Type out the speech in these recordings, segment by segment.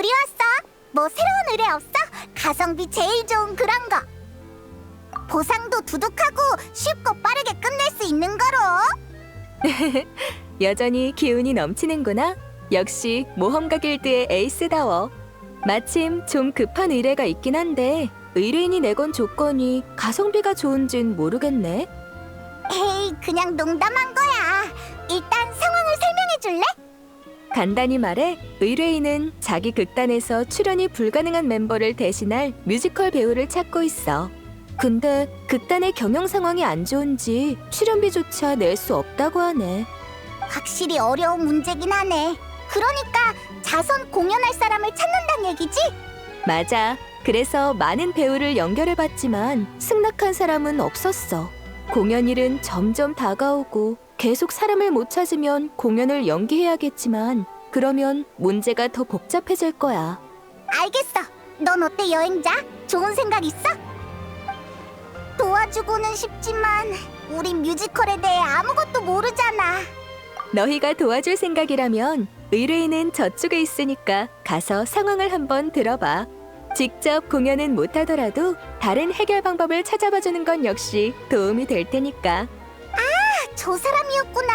우리 왔어. 뭐 새로운 의뢰 없어? 가성비 제일 좋은 그런 거. 보상도 두둑하고 쉽고 빠르게 끝낼 수 있는 거로. 여전히 기운이 넘치는구나. 역시 모험가 길드의 에이스다워. 마침 좀 급한 의뢰가 있긴 한데 의뢰인이 내건 조건이 가성비가 좋은진 모르겠네. 에이, 그냥 농담한 거야. 일단 상황을 설명해 줄래? 간단히 말해 의뢰인은 자기 극단에서 출연이 불가능한 멤버를 대신할 뮤지컬 배우를 찾고 있어. 근데 극단의 경영 상황이 안 좋은지 출연비조차 낼 수 없다고 하네. 확실히 어려운 문제긴 하네. 그러니까 자선 공연할 사람을 찾는단 얘기지? 맞아. 그래서 많은 배우를 연결해봤지만 승낙한 사람은 없었어. 공연일은 점점 다가오고 계속 사람을 못 찾으면 공연을 연기해야겠지만 그러면 문제가 더 복잡해질 거야. 알겠어. 넌 어때, 여행자? 좋은 생각 있어? 도와주고는 싶지만 우린 뮤지컬에 대해 아무것도 모르잖아. 너희가 도와줄 생각이라면 의뢰인은 저쪽에 있으니까 가서 상황을 한번 들어봐. 직접 공연은 못하더라도 다른 해결 방법을 찾아봐주는 건 역시 도움이 될 테니까. 저 사람이었구나.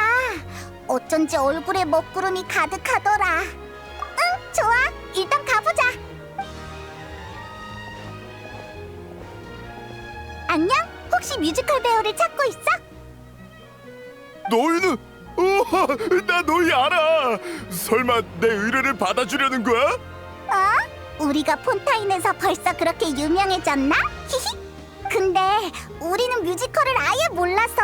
어쩐지 얼굴에 먹구름이 가득하더라. 응, 좋아. 일단 가보자. 안녕? 혹시 뮤지컬 배우를 찾고 있어? 너희는? 나 너희 알아. 설마 내 의뢰를 받아주려는 거야? 우리가 폰타인에서 벌써 그렇게 유명해졌나? 히히. 근데 우리는 뮤지컬을 아예 몰라서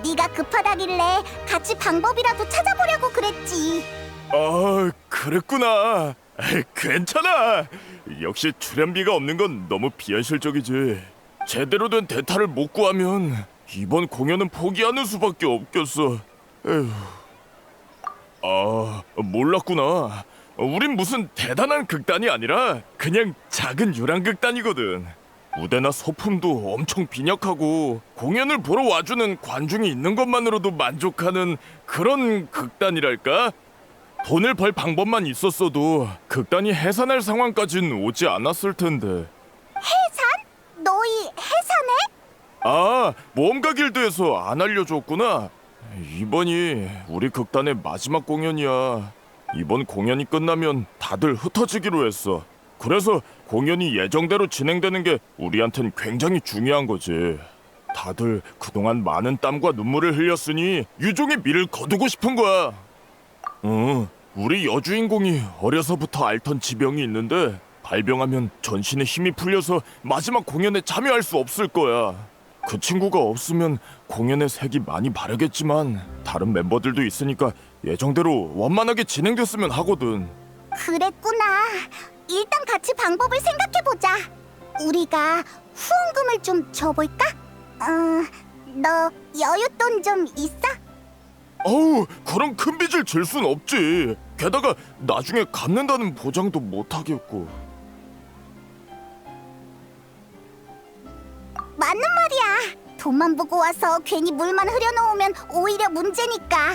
네가 급하다길래 같이 방법이라도 찾아보려고 그랬지. 아, 그랬구나. 괜찮아. 역시 출연비가 없는 건 너무 비현실적이지. 제대로 된 대타를 못 구하면 이번 공연은 포기하는 수밖에 없겠어. 에휴. 아, 몰랐구나. 우린 무슨 대단한 극단이 아니라 그냥 작은 유랑극단이거든. 무대나 소품도 엄청 빈약하고 공연을 보러 와주는 관중이 있는 것만으로도 만족하는 그런 극단이랄까? 돈을 벌 방법만 있었어도 극단이 해산할 상황까진 오지 않았을 텐데. 해산? 너희 해산해? 아, 모험가 길드에서 안 알려줬구나. 이번이 우리 극단의 마지막 공연이야. 이번 공연이 끝나면 다들 흩어지기로 했어. 그래서 공연이 예정대로 진행되는 게 우리한텐 굉장히 중요한 거지. 다들 그동안 많은 땀과 눈물을 흘렸으니 유종의 미를 거두고 싶은 거야. 우리 여주인공이 어려서부터 앓던 지병이 있는데 발병하면 전신에 힘이 풀려서 마지막 공연에 참여할 수 없을 거야. 그 친구가 없으면 공연의 색이 많이 바르겠지만 다른 멤버들도 있으니까 예정대로 원만하게 진행됐으면 하거든. 그랬구나. 일단 같이 방법을 생각해보자. 우리가 후원금을 좀 줘볼까? 너 여윳돈 좀 있어? 어우, 그런 큰 빚을 질 순 없지. 게다가 나중에 갚는다는 보장도 못 하겠고. 맞는 말이야. 돈만 보고 와서 괜히 물만 흐려놓으면 오히려 문제니까.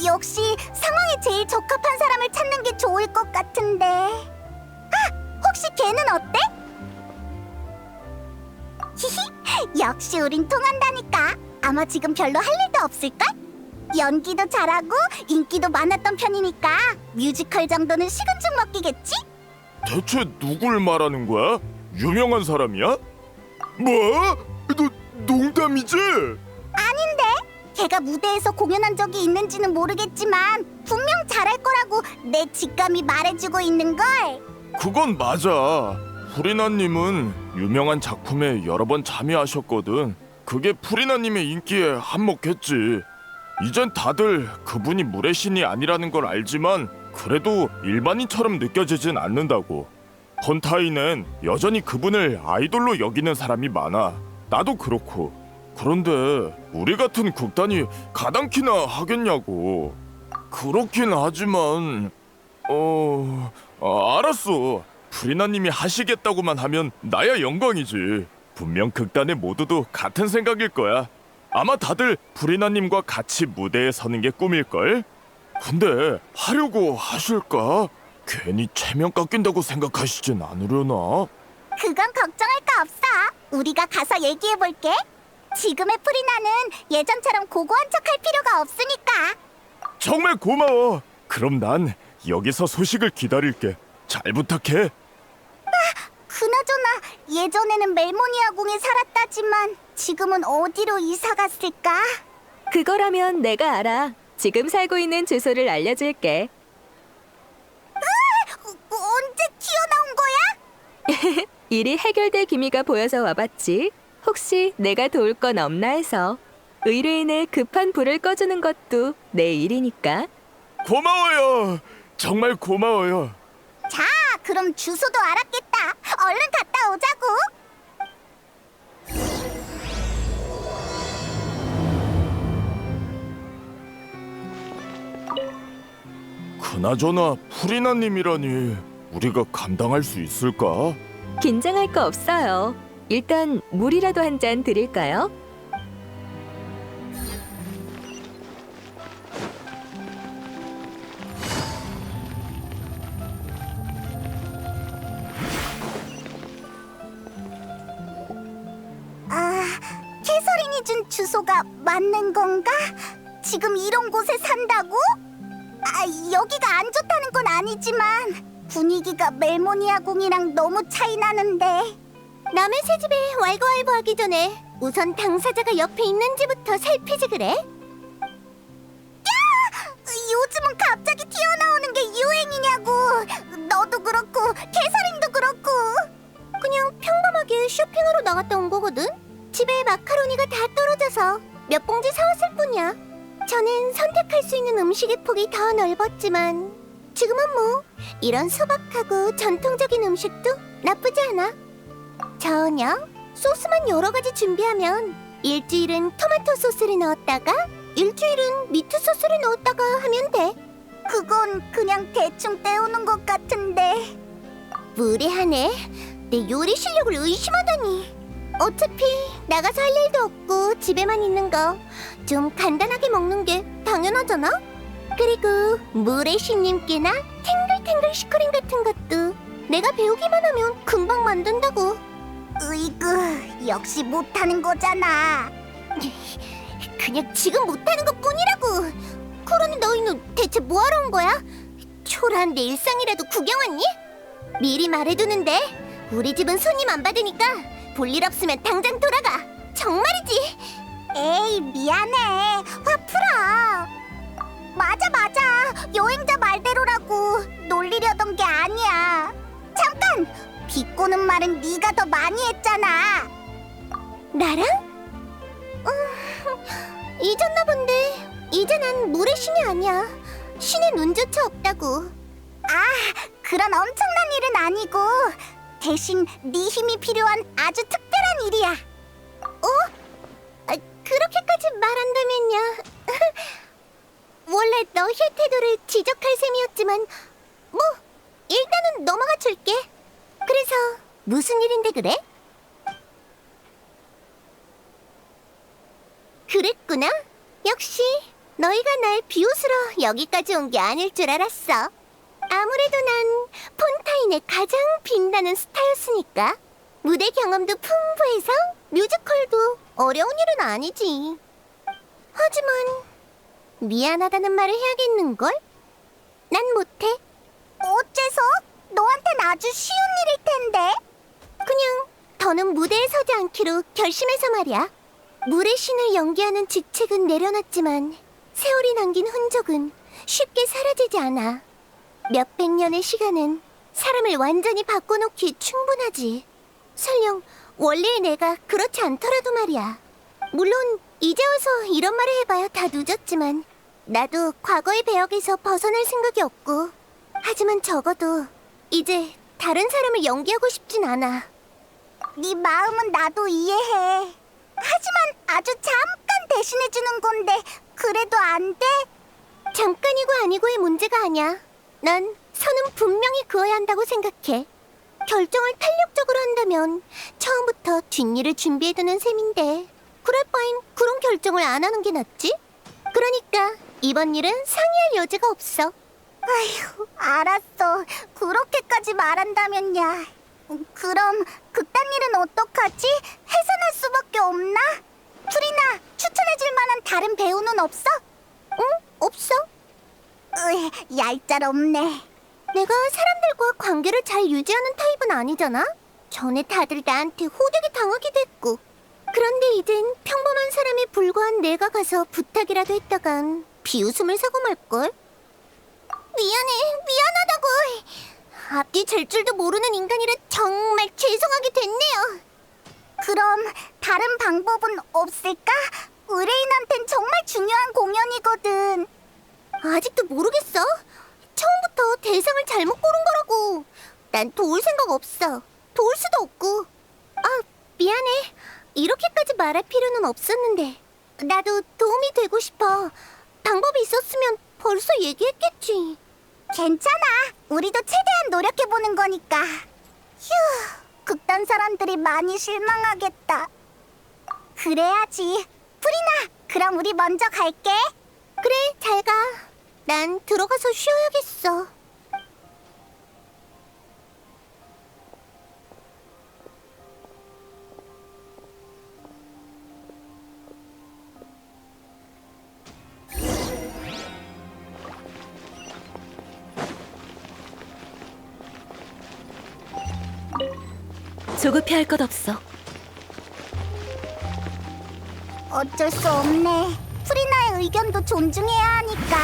역시 상황에 제일 적합한 사람을 찾는 게 좋을 것 같은데. 혹시 걔는 어때? 히히, 역시 우린 통한다니까. 아마 지금 별로 할 일도 없을걸? 연기도 잘하고 인기도 많았던 편이니까 뮤지컬 정도는 식은 죽 먹기겠지? 대체 누굴 말하는 거야? 유명한 사람이야? 뭐? 농담이지? 아닌데? 걔가 무대에서 공연한 적이 있는지는 모르겠지만 분명 잘할 거라고 내 직감이 말해주고 있는걸. 그건 맞아. 프리나님은 유명한 작품에 여러 번 참여하셨거든. 그게 프리나님의 인기에 한몫했지. 이젠 다들 그분이 물의 신이 아니라는 걸 알지만 그래도 일반인처럼 느껴지진 않는다고. 폰타인엔 여전히 그분을 아이돌로 여기는 사람이 많아. 나도 그렇고. 그런데 우리 같은 극단이 가당키나 하겠냐고. 그렇긴 하지만 알았어. 프리나님이 하시겠다고만 하면 나야 영광이지. 분명 극단의 모두도 같은 생각일 거야. 아마 다들 프리나님과 같이 무대에 서는 게 꿈일걸? 근데 하려고 하실까? 괜히 체면 깎인다고 생각하시진 않으려나? 그건 걱정할 거 없어. 우리가 가서 얘기해볼게. 지금의 프리나는 예전처럼 고고한 척 할 필요가 없으니까. 정말 고마워. 그럼 난 여기서 소식을 기다릴게. 잘 부탁해. 그나저나 예전에는 멜모니아 궁에 살았다지만 지금은 어디로 이사 갔을까? 그거라면 내가 알아. 지금 살고 있는 주소를 알려줄게. 언제 튀어나온 거야? 일이 해결될 기미가 보여서 와봤지. 혹시 내가 도울 건 없나 해서. 의뢰인의 급한 불을 꺼주는 것도 내 일이니까. 고마워요. 정말 고마워요. 자, 그럼 주소도 알았겠다. 얼른 갔다 오자고. 그나저나 프리나님이라니 우리가 감당할 수 있을까? 긴장할 거 없어요. 일단 물이라도 한 잔 드릴까요? 캐서린이 준 주소가 맞는 건가? 지금 이런 곳에 산다고? 여기가 안 좋다는 건 아니지만 분위기가 멜모니아 궁이랑 너무 차이 나는데. 남의 새 집에 왈가왈부하기 전에 우선 당사자가 옆에 있는지부터 살피지 그래? 야! 요즘은 갑자기 튀어나오는 게 유행이냐고. 너도 그렇고 캐서린도 그렇고. 그냥 평범하게 쇼핑하러 나갔다 온 거거든. 집에 마카로니가 다 떨어져서 몇 봉지 사왔을 뿐이야. 저는 선택할 수 있는 음식의 폭이 더 넓었지만 지금은 뭐 이런 소박하고 전통적인 음식도 나쁘지 않아. 저녁 소스만 여러 가지 준비하면 일주일은 토마토 소스를 넣었다가 일주일은 미트 소스를 넣었다가 하면 돼. 그건 그냥 대충 때우는 것 같은데. 무례하네. 내 요리 실력을 의심하다니. 어차피 나가서 할 일도 없고 집에만 있는 거 좀 간단하게 먹는 게 당연하잖아? 그리고 모래신님께나 탱글탱글 슈크림 같은 것도 내가 배우기만 하면 금방 만든다고. 으이그, 역시 못하는 거잖아. 그냥 지금 못하는 것뿐이라고. 그러니 너희는 대체 뭐하러 온 거야? 초라한 내 일상이라도 구경 왔니? 미리 말해두는데 우리 집은 손님 안 받으니까 볼일 없으면 당장 돌아가. 정말이지. 에이, 미안해. 화 풀어. 맞아. 여행자 말대로라고. 놀리려던 게 아니야. 잠깐! 비꼬는 말은 네가 더 많이 했잖아. 나랑? 잊었나 본데. 이제 난 물의 신이 아니야. 신의 눈조차 없다고. 그런 엄청난 일은 아니고 대신 네 힘이 필요한 아주 특별한 일이야. 그렇게까지 말한다면요. 원래 너의 태도를 지적할 셈이었지만 뭐 일단은 넘어가 줄게. 그래서 무슨 일인데 그래? 그랬구나. 역시 너희가 날 비웃으러 여기까지 온 게 아닐 줄 알았어. 아무래도 난 폰타인의 가장 빛나는 스타였으니까. 무대 경험도 풍부해서 뮤지컬도 어려운 일은 아니지. 하지만 미안하다는 말을 해야겠는걸? 난 못해. 어째서? 너한텐 아주 쉬운 일일 텐데. 그냥 더는 무대에 서지 않기로 결심해서 말이야. 물의 신을 연기하는 직책은 내려놨지만 세월이 남긴 흔적은 쉽게 사라지지 않아. 몇백 년의 시간은 사람을 완전히 바꿔놓기에 충분하지. 설령 원래의 내가 그렇지 않더라도 말이야. 물론 이제 와서 이런 말을 해봐야 다 늦었지만 나도 과거의 배역에서 벗어날 생각이 없고. 하지만 적어도 이제 다른 사람을 연기하고 싶진 않아. 네 마음은 나도 이해해. 하지만 아주 잠깐 대신해주는 건데 그래도 안 돼? 잠깐이고 아니고의 문제가 아니야. 난 선은 분명히 그어야 한다고 생각해. 결정을 탄력적으로 한다면 처음부터 뒷일을 준비해두는 셈인데 그럴 바엔 그런 결정을 안 하는 게 낫지? 그러니까 이번 일은 상의할 여지가 없어. 아휴, 알았어. 그렇게까지 말한다면야. 그럼 그딴 일은 어떡하지? 해산할 수밖에 없나? 프리나, 추천해줄 만한 다른 배우는 없어? 응? 없어? 얄짤없네. 내가 사람들과 관계를 잘 유지하는 타입은 아니잖아? 전에 다들 나한테 호되게 당하기도 했고. 그런데 이젠 평범한 사람에 불과한 내가 가서 부탁이라도 했다간 비웃음을 사고 말걸? 미안하다고. 앞뒤 잴 줄도 모르는 인간이라 정말 죄송하게 됐네요. 그럼 다른 방법은 없을까? 의뢰인한텐 정말 중요한 공연이거든. 아직도 모르겠어. 처음부터 대상을 잘못 고른 거라고. 난 도울 생각 없어. 도울 수도 없고. 아, 미안해. 이렇게까지 말할 필요는 없었는데. 나도 도움이 되고 싶어. 방법이 있었으면 벌써 얘기했겠지. 괜찮아. 우리도 최대한 노력해보는 거니까. 휴, 극단 사람들이 많이 실망하겠다. 그래야지. 프리나, 그럼 우리 먼저 갈게. 그래, 잘 가. 난 들어가서 쉬어야겠어. 조급해할 것 없어. 어쩔 수 없네. 프리나의 의견도 존중해야 하니까.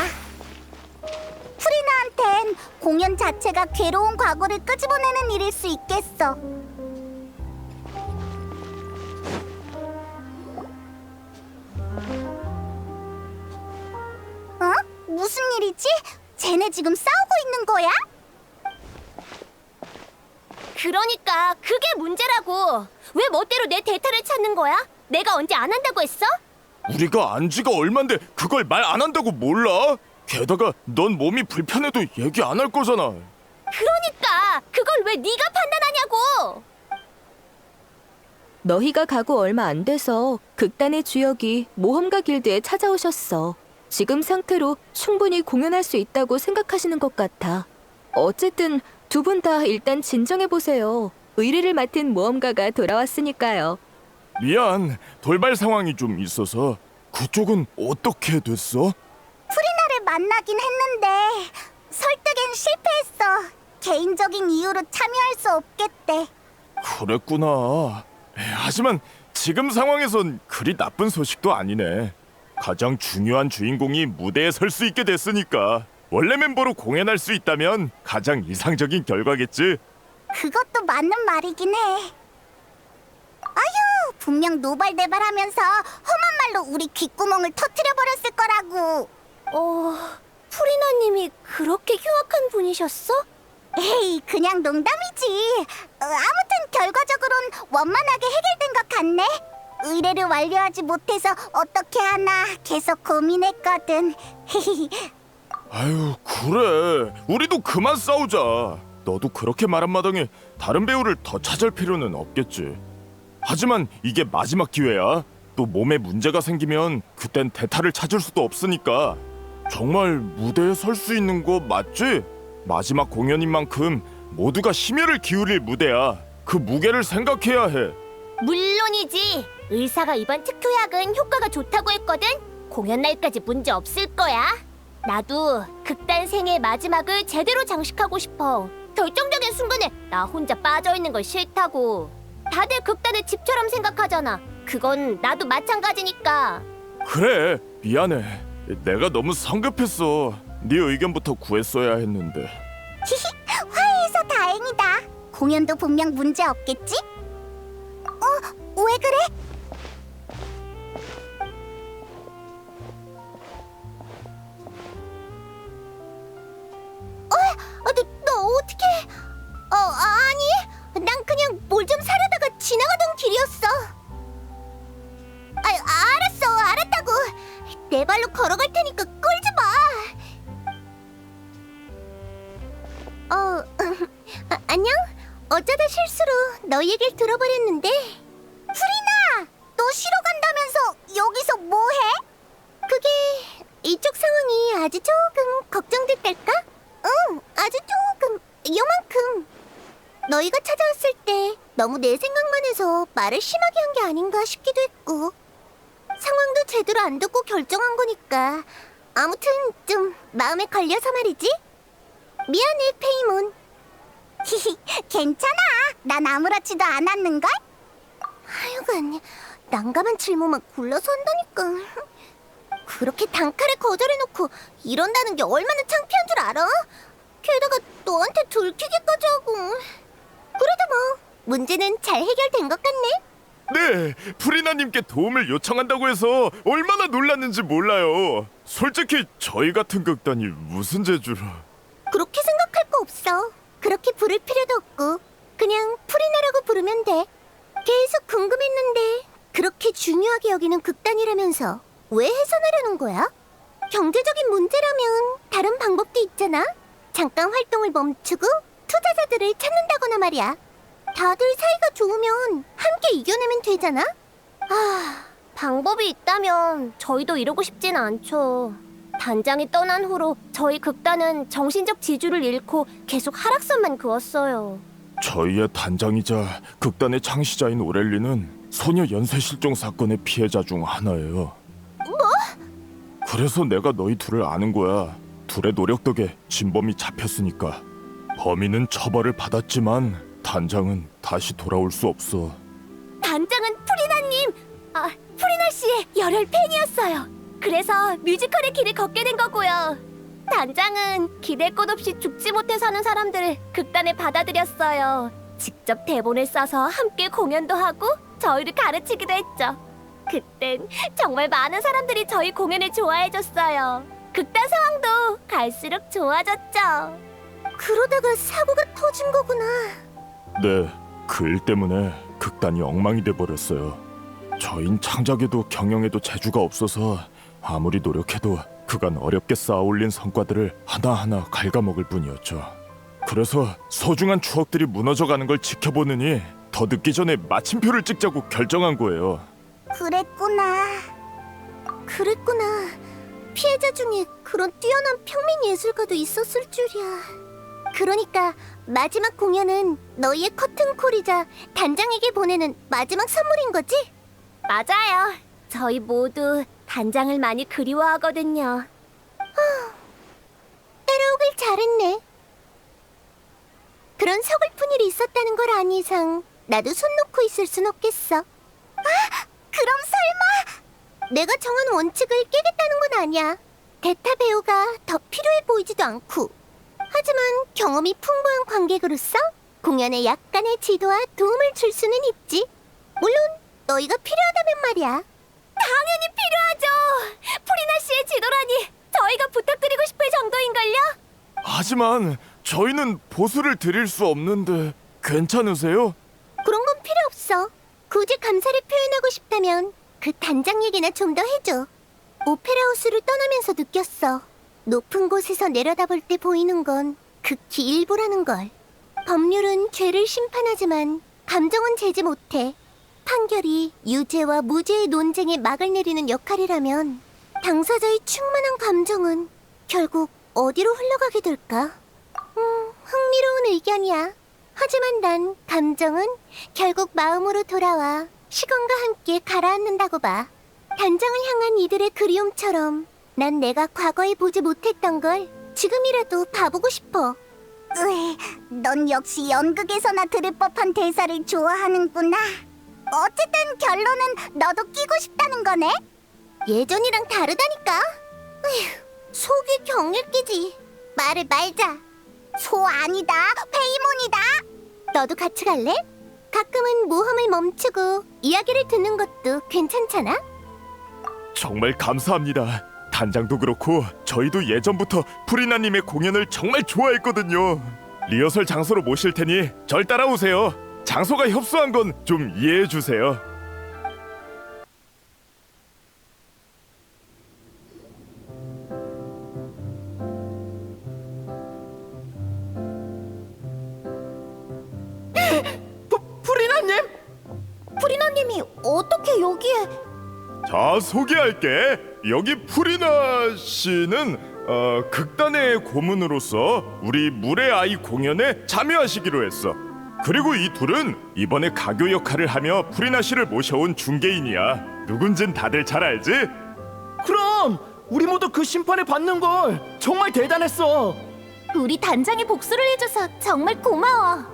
프리나한텐 공연 자체가 괴로운 과거를 끄집어내는 일일 수 있겠어. 어? 무슨 일이지? 쟤네 지금 싸우고 있는 거야? 그러니까 그게 문제라고. 왜 멋대로 내 데이터를 찾는 거야? 내가 언제 안 한다고 했어? 우리가 안 지가 얼만데 그걸 말 안 한다고 몰라? 게다가 넌 몸이 불편해도 얘기 안 할 거잖아. 그러니까 그걸 왜 네가 판단하냐고. 너희가 가고 얼마 안 돼서 극단의 주역이 모험가 길드에 찾아오셨어. 지금 상태로 충분히 공연할 수 있다고 생각하시는 것 같아. 어쨌든 두 분 다 일단 진정해 보세요. 의뢰를 맡은 모험가가 돌아왔으니까요. 미안, 돌발 상황이 좀 있어서. 그쪽은 어떻게 됐어? 프리나를 만나긴 했는데 설득엔 실패했어. 개인적인 이유로 참여할 수 없겠대. 그랬구나. 하지만 지금 상황에선 그리 나쁜 소식도 아니네. 가장 중요한 주인공이 무대에 설 수 있게 됐으니까 원래 멤버로 공연할 수 있다면 가장 이상적인 결과겠지. 그것도 맞는 말이긴 해. 아휴, 분명 노발대발하면서 험한 말로 우리 귓구멍을 터트려버렸을 거라고. 프리나님이 그렇게 흉악한 분이셨어? 에이, 그냥 농담이지. 아무튼 결과적으론 원만하게 해결된 것 같네. 의뢰를 완료하지 못해서 어떻게 하나 계속 고민했거든. 아유, 그래. 우리도 그만 싸우자. 너도 그렇게 말한 마당에 다른 배우를 더 찾을 필요는 없겠지. 하지만 이게 마지막 기회야. 또 몸에 문제가 생기면 그땐 대타를 찾을 수도 없으니까. 정말 무대에 설 수 있는 거 맞지? 마지막 공연인 만큼 모두가 심혈을 기울일 무대야. 그 무게를 생각해야 해. 물론이지. 의사가 이번 특효약은 효과가 좋다고 했거든. 공연 날까지 문제 없을 거야. 나도 극단 생의 마지막을 제대로 장식하고 싶어. 결정적인 순간에 나 혼자 빠져있는 걸 싫다고. 다들 극단을 집처럼 생각하잖아. 그건 나도 마찬가지니까. 그래, 미안해. 내가 너무 성급했어. 네 의견부터 구했어야 했는데. 화해해서 다행이다. 공연도 분명 문제 없겠지? 왜 그래? 너 어떻게? 아니, 난 그냥 뭘 좀 사려다가 지나가던 길이었어. 알았다고. 내 발로 걸어갈 테니까 끌지 마. 안녕? 어쩌다 실수로 너 얘기를 들어버렸는데. 프리나! 너 쉬러 간다면서 여기서 뭐해? 그게 이쪽 상황이 아주 조금 걱정됐달까? 응, 아주 조금, 요만큼. 너희가 찾아왔을 때 너무 내 생각만 해서 말을 심하게 한 게 아닌가 싶기도 했고 상황도 제대로 안 듣고 결정한 거니까 아무튼 좀 마음에 걸려서 말이지. 미안해, 페이몬. 히히, 괜찮아. 난 아무렇지도 않았는걸? 하여간 난감한 질문만 굴러서 한다니까. 그렇게 단칼에 거절해놓고 이런다는 게 얼마나 창피한 줄 알아? 게다가 너한테 들키기까지 하고. 그래도 뭐 문제는 잘 해결된 것 같네. 네, 프리나님께 도움을 요청한다고 해서 얼마나 놀랐는지 몰라요. 솔직히 저희 같은 극단이 무슨 재주로. 그렇게 생각할 거 없어. 그렇게 부를 필요도 없고 그냥 프리나라고 부르면 돼. 계속 궁금했는데 그렇게 중요하게 여기는 극단이라면서 왜 해산하려는 거야? 경제적인 문제라면 다른 방법도 있잖아. 잠깐 활동을 멈추고 투자자들을 찾는다거나 말이야. 다들 사이가 좋으면 함께 이겨내면 되잖아. 방법이 있다면 저희도 이러고 싶진 않죠. 단장이 떠난 후로 저희 극단은 정신적 지주를 잃고 계속 하락선만 그었어요. 저희의 단장이자 극단의 창시자인 오렐리는 소녀 연쇄 실종 사건의 피해자 중 하나예요. 뭐? 그래서 내가 너희 둘을 아는 거야. 둘의 노력 덕에 진범이 잡혔으니까. 범인은 처벌을 받았지만 단장은 다시 돌아올 수 없어. 단장은 프리나 씨의 열혈 팬이었어요. 그래서 뮤지컬의 길을 걷게 된 거고요. 단장은 기댈 곳 없이 죽지 못해 사는 사람들을 극단에 받아들였어요. 직접 대본을 써서 함께 공연도 하고 저희를 가르치기도 했죠. 그땐 정말 많은 사람들이 저희 공연을 좋아해줬어요. 극단 상황도 갈수록 좋아졌죠. 그러다가 사고가 터진 거구나. 네, 그 일 때문에 극단이 엉망이 돼버렸어요. 저흰 창작에도 경영에도 재주가 없어서 아무리 노력해도 그간 어렵게 쌓아올린 성과들을 하나하나 갉아먹을 뿐이었죠. 그래서 소중한 추억들이 무너져가는 걸 지켜보느니 더 늦기 전에 마침표를 찍자고 결정한 거예요. 그랬구나. 피해자 중에 그런 뛰어난 평민 예술가도 있었을 줄이야. 그러니까 마지막 공연은 너희의 커튼콜이자 단장에게 보내는 마지막 선물인 거지? 맞아요. 저희 모두 단장을 많이 그리워하거든요. 따라오길 잘했네. 그런 서글픈 일이 있었다는 걸 아는 이상 나도 손 놓고 있을 순 없겠어. 그럼 설마 내가 정한 원칙을 깨겠다는 건 아니야. 대타 배우가 더 필요해 보이지도 않고. 하지만 경험이 풍부한 관객으로서 공연에 약간의 지도와 도움을 줄 수는 있지. 물론 너희가 필요하다면 말이야. 당연히 필요하죠. 프리나 씨의 지도라니 저희가 부탁드리고 싶을 정도인걸요. 하지만 저희는 보수를 드릴 수 없는데 괜찮으세요? 그런 건 필요 없어. 굳이 감사를 표현하고 싶다면 그 단장 얘기나 좀 더 해줘. 오페라하우스를 떠나면서 느꼈어. 높은 곳에서 내려다볼 때 보이는 건 극히 일부라는 걸. 법률은 죄를 심판하지만 감정은 제지 못해. 판결이 유죄와 무죄의 논쟁에 막을 내리는 역할이라면 당사자의 충만한 감정은 결국 어디로 흘러가게 될까? 흥미로운 의견이야. 하지만 난 감정은 결국 마음으로 돌아와 시간과 함께 가라앉는다고 봐. 단장을 향한 이들의 그리움처럼 난 내가 과거에 보지 못했던 걸 지금이라도 봐보고 싶어. 넌 역시 연극에서나 들을 법한 대사를 좋아하는구나. 어쨌든 결론은 너도 끼고 싶다는 거네? 예전이랑 다르다니까. 속이 경일 끼지. 말을 말자. 소 아니다. 페이몬이다. 너도 같이 갈래? 가끔은 모험을 멈추고 이야기를 듣는 것도 괜찮잖아? 정말 감사합니다. 단장도 그렇고 저희도 예전부터 프리나님의 공연을 정말 좋아했거든요. 리허설 장소로 모실 테니 절 따라오세요. 장소가 협소한 건 좀 이해해 주세요. 프리나님이 어떻게 여기에? 자, 소개할게. 여기 프리나 씨는 극단의 고문으로서 우리 물의 아이 공연에 참여하시기로 했어. 그리고 이 둘은 이번에 가교 역할을 하며 프리나 씨를 모셔온 중개인이야. 누군진 다들 잘 알지? 그럼 우리 모두 그 심판을 받는 걸 정말 대단했어. 우리 단장이 복수를 해줘서 정말 고마워.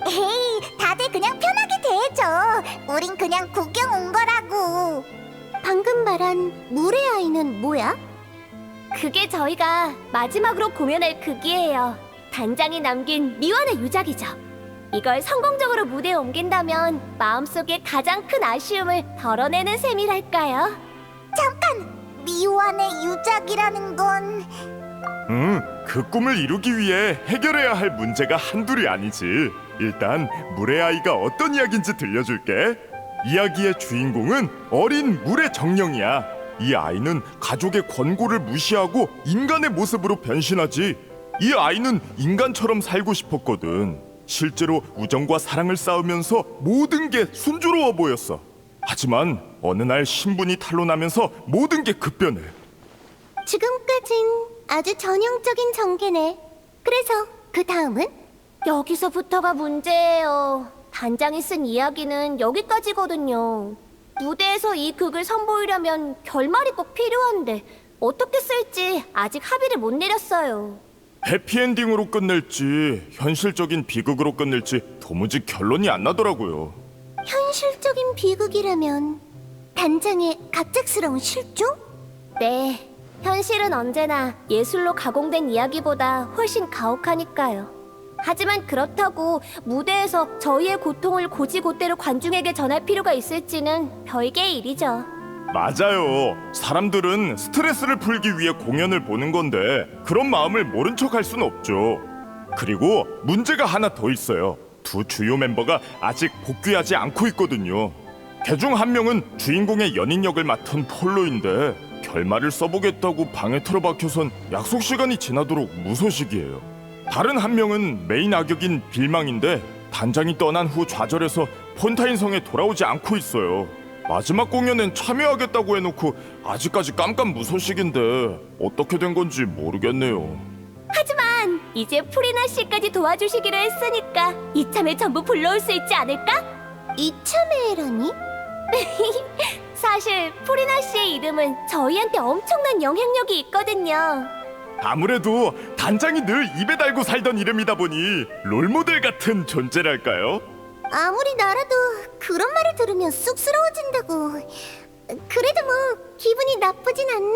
에이, 다들 그냥 편하게 대해줘. 우린 그냥 구경 온 거라고. 방금 말한 물의 아이는 뭐야? 그게 저희가 마지막으로 공연할 극이에요. 단장이 남긴 미완의 유작이죠. 이걸 성공적으로 무대에 옮긴다면 마음속에 가장 큰 아쉬움을 덜어내는 셈이랄까요? 미완의 유작이라는 건 그 꿈을 이루기 위해 해결해야 할 문제가 한둘이 아니지. 일단 물의 아이가 어떤 이야기인지 들려줄게. 이야기의 주인공은 어린 물의 정령이야. 이 아이는 가족의 권고를 무시하고 인간의 모습으로 변신하지. 이 아이는 인간처럼 살고 싶었거든. 실제로 우정과 사랑을 쌓으면서 모든 게 순조로워 보였어. 하지만 어느 날 신분이 탄로나면서 모든 게 급변해. 지금까진 아주 전형적인 전개네. 그래서 그 다음은? 여기서부터가 문제예요. 단장이 쓴 이야기는 여기까지거든요. 무대에서 이 극을 선보이려면 결말이 꼭 필요한데 어떻게 쓸지 아직 합의를 못 내렸어요. 해피엔딩으로 끝낼지 현실적인 비극으로 끝낼지 도무지 결론이 안 나더라고요. 현실적인 비극이라면 단장의 갑작스러운 실종? 네, 현실은 언제나 예술로 가공된 이야기보다 훨씬 가혹하니까요. 하지만 그렇다고 무대에서 저희의 고통을 고지고대로 관중에게 전할 필요가 있을지는 별개의 일이죠. 맞아요. 사람들은 스트레스를 풀기 위해 공연을 보는 건데 그런 마음을 모른 척할 순 없죠. 그리고 문제가 하나 더 있어요. 두 주요 멤버가 아직 복귀하지 않고 있거든요. 그중 한 명은 주인공의 연인 역을 맡은 폴로인데 결말을 써보겠다고 방에 틀어박혀선 약속 시간이 지나도록 무소식이에요. 다른 한 명은 메인 악역인 빌망인데 단장이 떠난 후 좌절해서 폰타인 성에 돌아오지 않고 있어요. 마지막 공연엔 참여하겠다고 해놓고 아직까지 깜깜무소식인데 어떻게 된 건지 모르겠네요. 하지만 이제 프리나 씨까지 도와주시기로 했으니까 이참에 전부 불러올 수 있지 않을까? 이참에라니? 사실 프리나 씨의 이름은 저희한테 엄청난 영향력이 있거든요. 아무래도 단장이 늘 입에 달고 살던 이름이다 보니 롤모델 같은 존재랄까요? 아무리 나라도 그런 말을 들으면 쑥스러워진다고. 그래도 뭐 기분이 나쁘진 않네.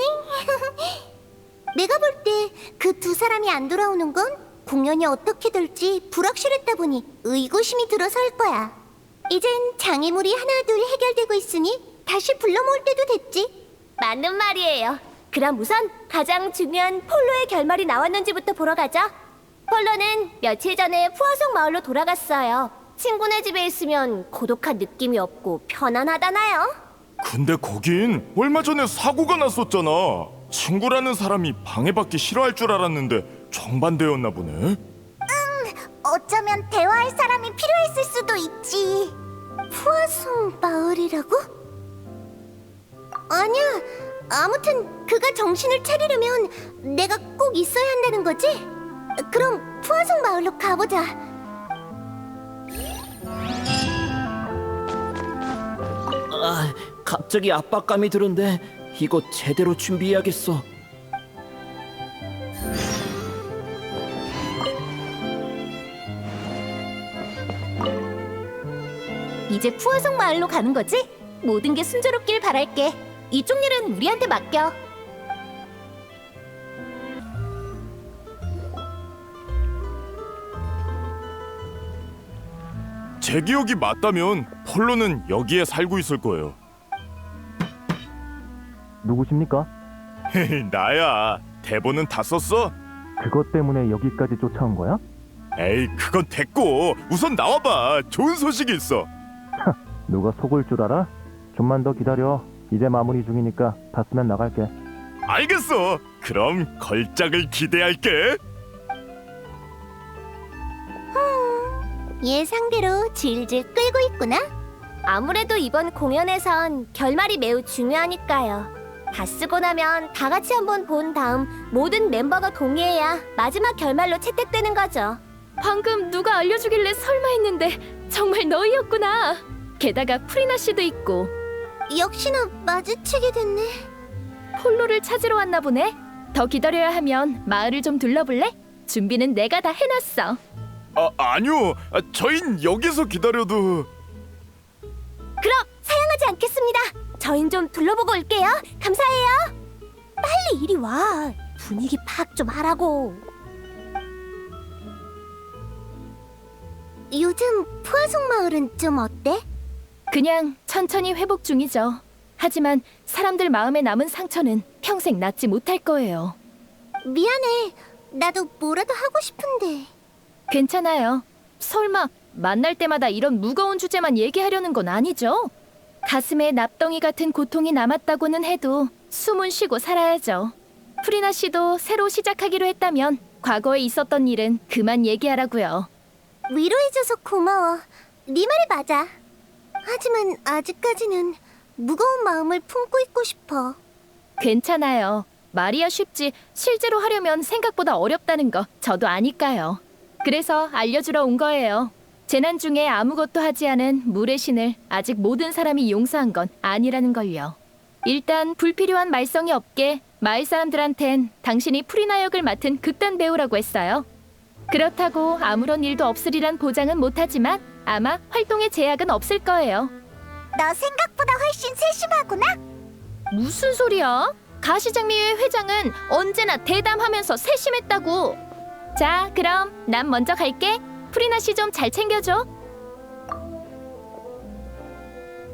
내가 볼 때 그 두 사람이 안 돌아오는 건 공연이 어떻게 될지 불확실했다 보니 의구심이 들어서일 거야. 이젠 장애물이 하나둘 해결되고 있으니 다시 불러 모을 때도 됐지. 맞는 말이에요. 그럼 우선 가장 중요한 폴로의 결말이 나왔는지부터 보러 가죠. 폴로는 며칠 전에 푸아송 마을로 돌아갔어요. 친구네 집에 있으면 고독한 느낌이 없고 편안하다나요? 근데 거긴 얼마 전에 사고가 났었잖아. 친구라는 사람이 방해받기 싫어할 줄 알았는데 정반대였나 보네. 어쩌면 대화할 사람이 필요했을 수도 있지. 푸아송 마을이라고? 아니야. 아무튼 그가 정신을 차리려면 내가 꼭 있어야 한다는 거지? 그럼 푸아송 마을로 가보자. 아, 갑자기 압박감이 드는데 이거 제대로 준비해야겠어. 이제 푸아송 마을로 가는 거지? 모든 게 순조롭길 바랄게. 이쪽 일은 우리한테 맡겨. 제 기억이 맞다면 폴로는 여기에 살고 있을 거예요. 누구십니까? 나야. 대본은 다 썼어? 그것 때문에 여기까지 쫓아온 거야? 에이, 그건 됐고 우선 나와봐. 좋은 소식이 있어. 누가 속을 줄 알아? 좀만 더 기다려. 이제 마무리 중이니까 다 쓰면 나갈게. 알겠어. 그럼 걸작을 기대할게. 예상대로 질질 끌고 있구나. 아무래도 이번 공연에선 결말이 매우 중요하니까요. 다 쓰고 나면 다 같이 한번 본 다음 모든 멤버가 동의해야 마지막 결말로 채택되는 거죠. 방금 누가 알려주길래 설마 했는데 정말 너희였구나. 게다가 프리나 씨도 있고. 역시나 마주치게 됐네. 폴로를 찾으러 왔나 보네. 더 기다려야 하면 마을을 좀 둘러볼래? 준비는 내가 다 해놨어. 아니요. 저흰 여기서 기다려도. 그럼 사양하지 않겠습니다. 저흰 좀 둘러보고 올게요. 감사해요. 빨리 이리 와. 분위기 파악 좀 하라고. 요즘 푸아송 마을은 좀 어때? 그냥 천천히 회복 중이죠. 하지만 사람들 마음에 남은 상처는 평생 낫지 못할 거예요. 미안해. 나도 뭐라도 하고 싶은데. 괜찮아요. 설마 만날 때마다 이런 무거운 주제만 얘기하려는 건 아니죠? 가슴에 납덩이 같은 고통이 남았다고는 해도 숨은 쉬고 살아야죠. 프리나 씨도 새로 시작하기로 했다면 과거에 있었던 일은 그만 얘기하라고요. 위로해줘서 고마워. 네 말이 맞아. 하지만 아직까지는 무거운 마음을 품고 있고 싶어. 괜찮아요. 말이야 쉽지 실제로 하려면 생각보다 어렵다는 거 저도 아니까요. 그래서 알려주러 온 거예요. 재난 중에 아무것도 하지 않은 물의 신을 아직 모든 사람이 용서한 건 아니라는 걸요. 일단 불필요한 말썽이 없게 마을 사람들한텐 당신이 프리나 역을 맡은 극단 배우라고 했어요. 그렇다고 아무런 일도 없으리란 보장은 못하지만 아마 활동에 제약은 없을 거예요. 너 생각보다 훨씬 세심하구나. 무슨 소리야? 가시장미회 회장은 언제나 대담하면서 세심했다고. 자, 그럼 난 먼저 갈게. 프리나 씨 좀 잘 챙겨줘.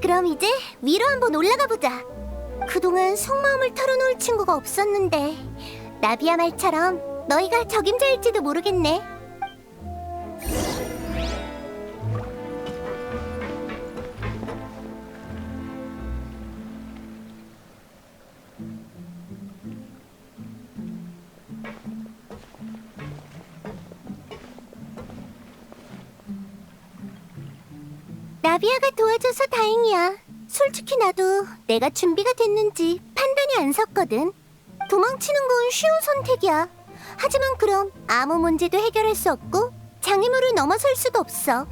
그럼 이제 위로 한번 올라가 보자. 그동안 속마음을 털어놓을 친구가 없었는데 나비야 말처럼 너희가 적임자일지도 모르겠네. 나비야가 도와줘서 다행이야. 솔직히 나도 내가 준비가 됐는지 판단이 안 섰거든. 도망치는 건 쉬운 선택이야. 하지만 그럼 아무 문제도 해결할 수 없고 장애물을 넘어설 수도 없어.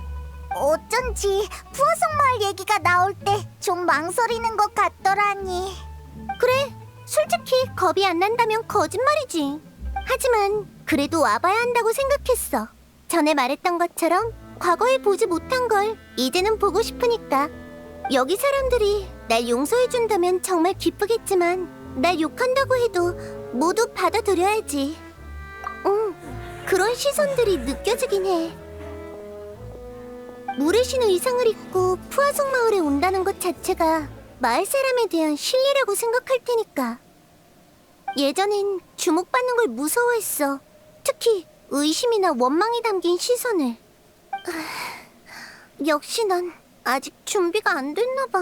어쩐지 푸어송 마을 얘기가 나올 때 좀 망설이는 것 같더라니. 그래, 솔직히 겁이 안 난다면 거짓말이지. 하지만 그래도 와봐야 한다고 생각했어. 전에 말했던 것처럼 과거에 보지 못한 걸 이제는 보고 싶으니까. 여기 사람들이 날 용서해준다면 정말 기쁘겠지만 날 욕한다고 해도 모두 받아들여야지. 그런 시선들이 느껴지긴 해. 물의 신 의상을 입고 푸아송 마을에 온다는 것 자체가 마을 사람에 대한 신뢰라고 생각할 테니까. 예전엔 주목받는 걸 무서워했어. 특히 의심이나 원망이 담긴 시선을. 역시 난 아직 준비가 안 됐나 봐.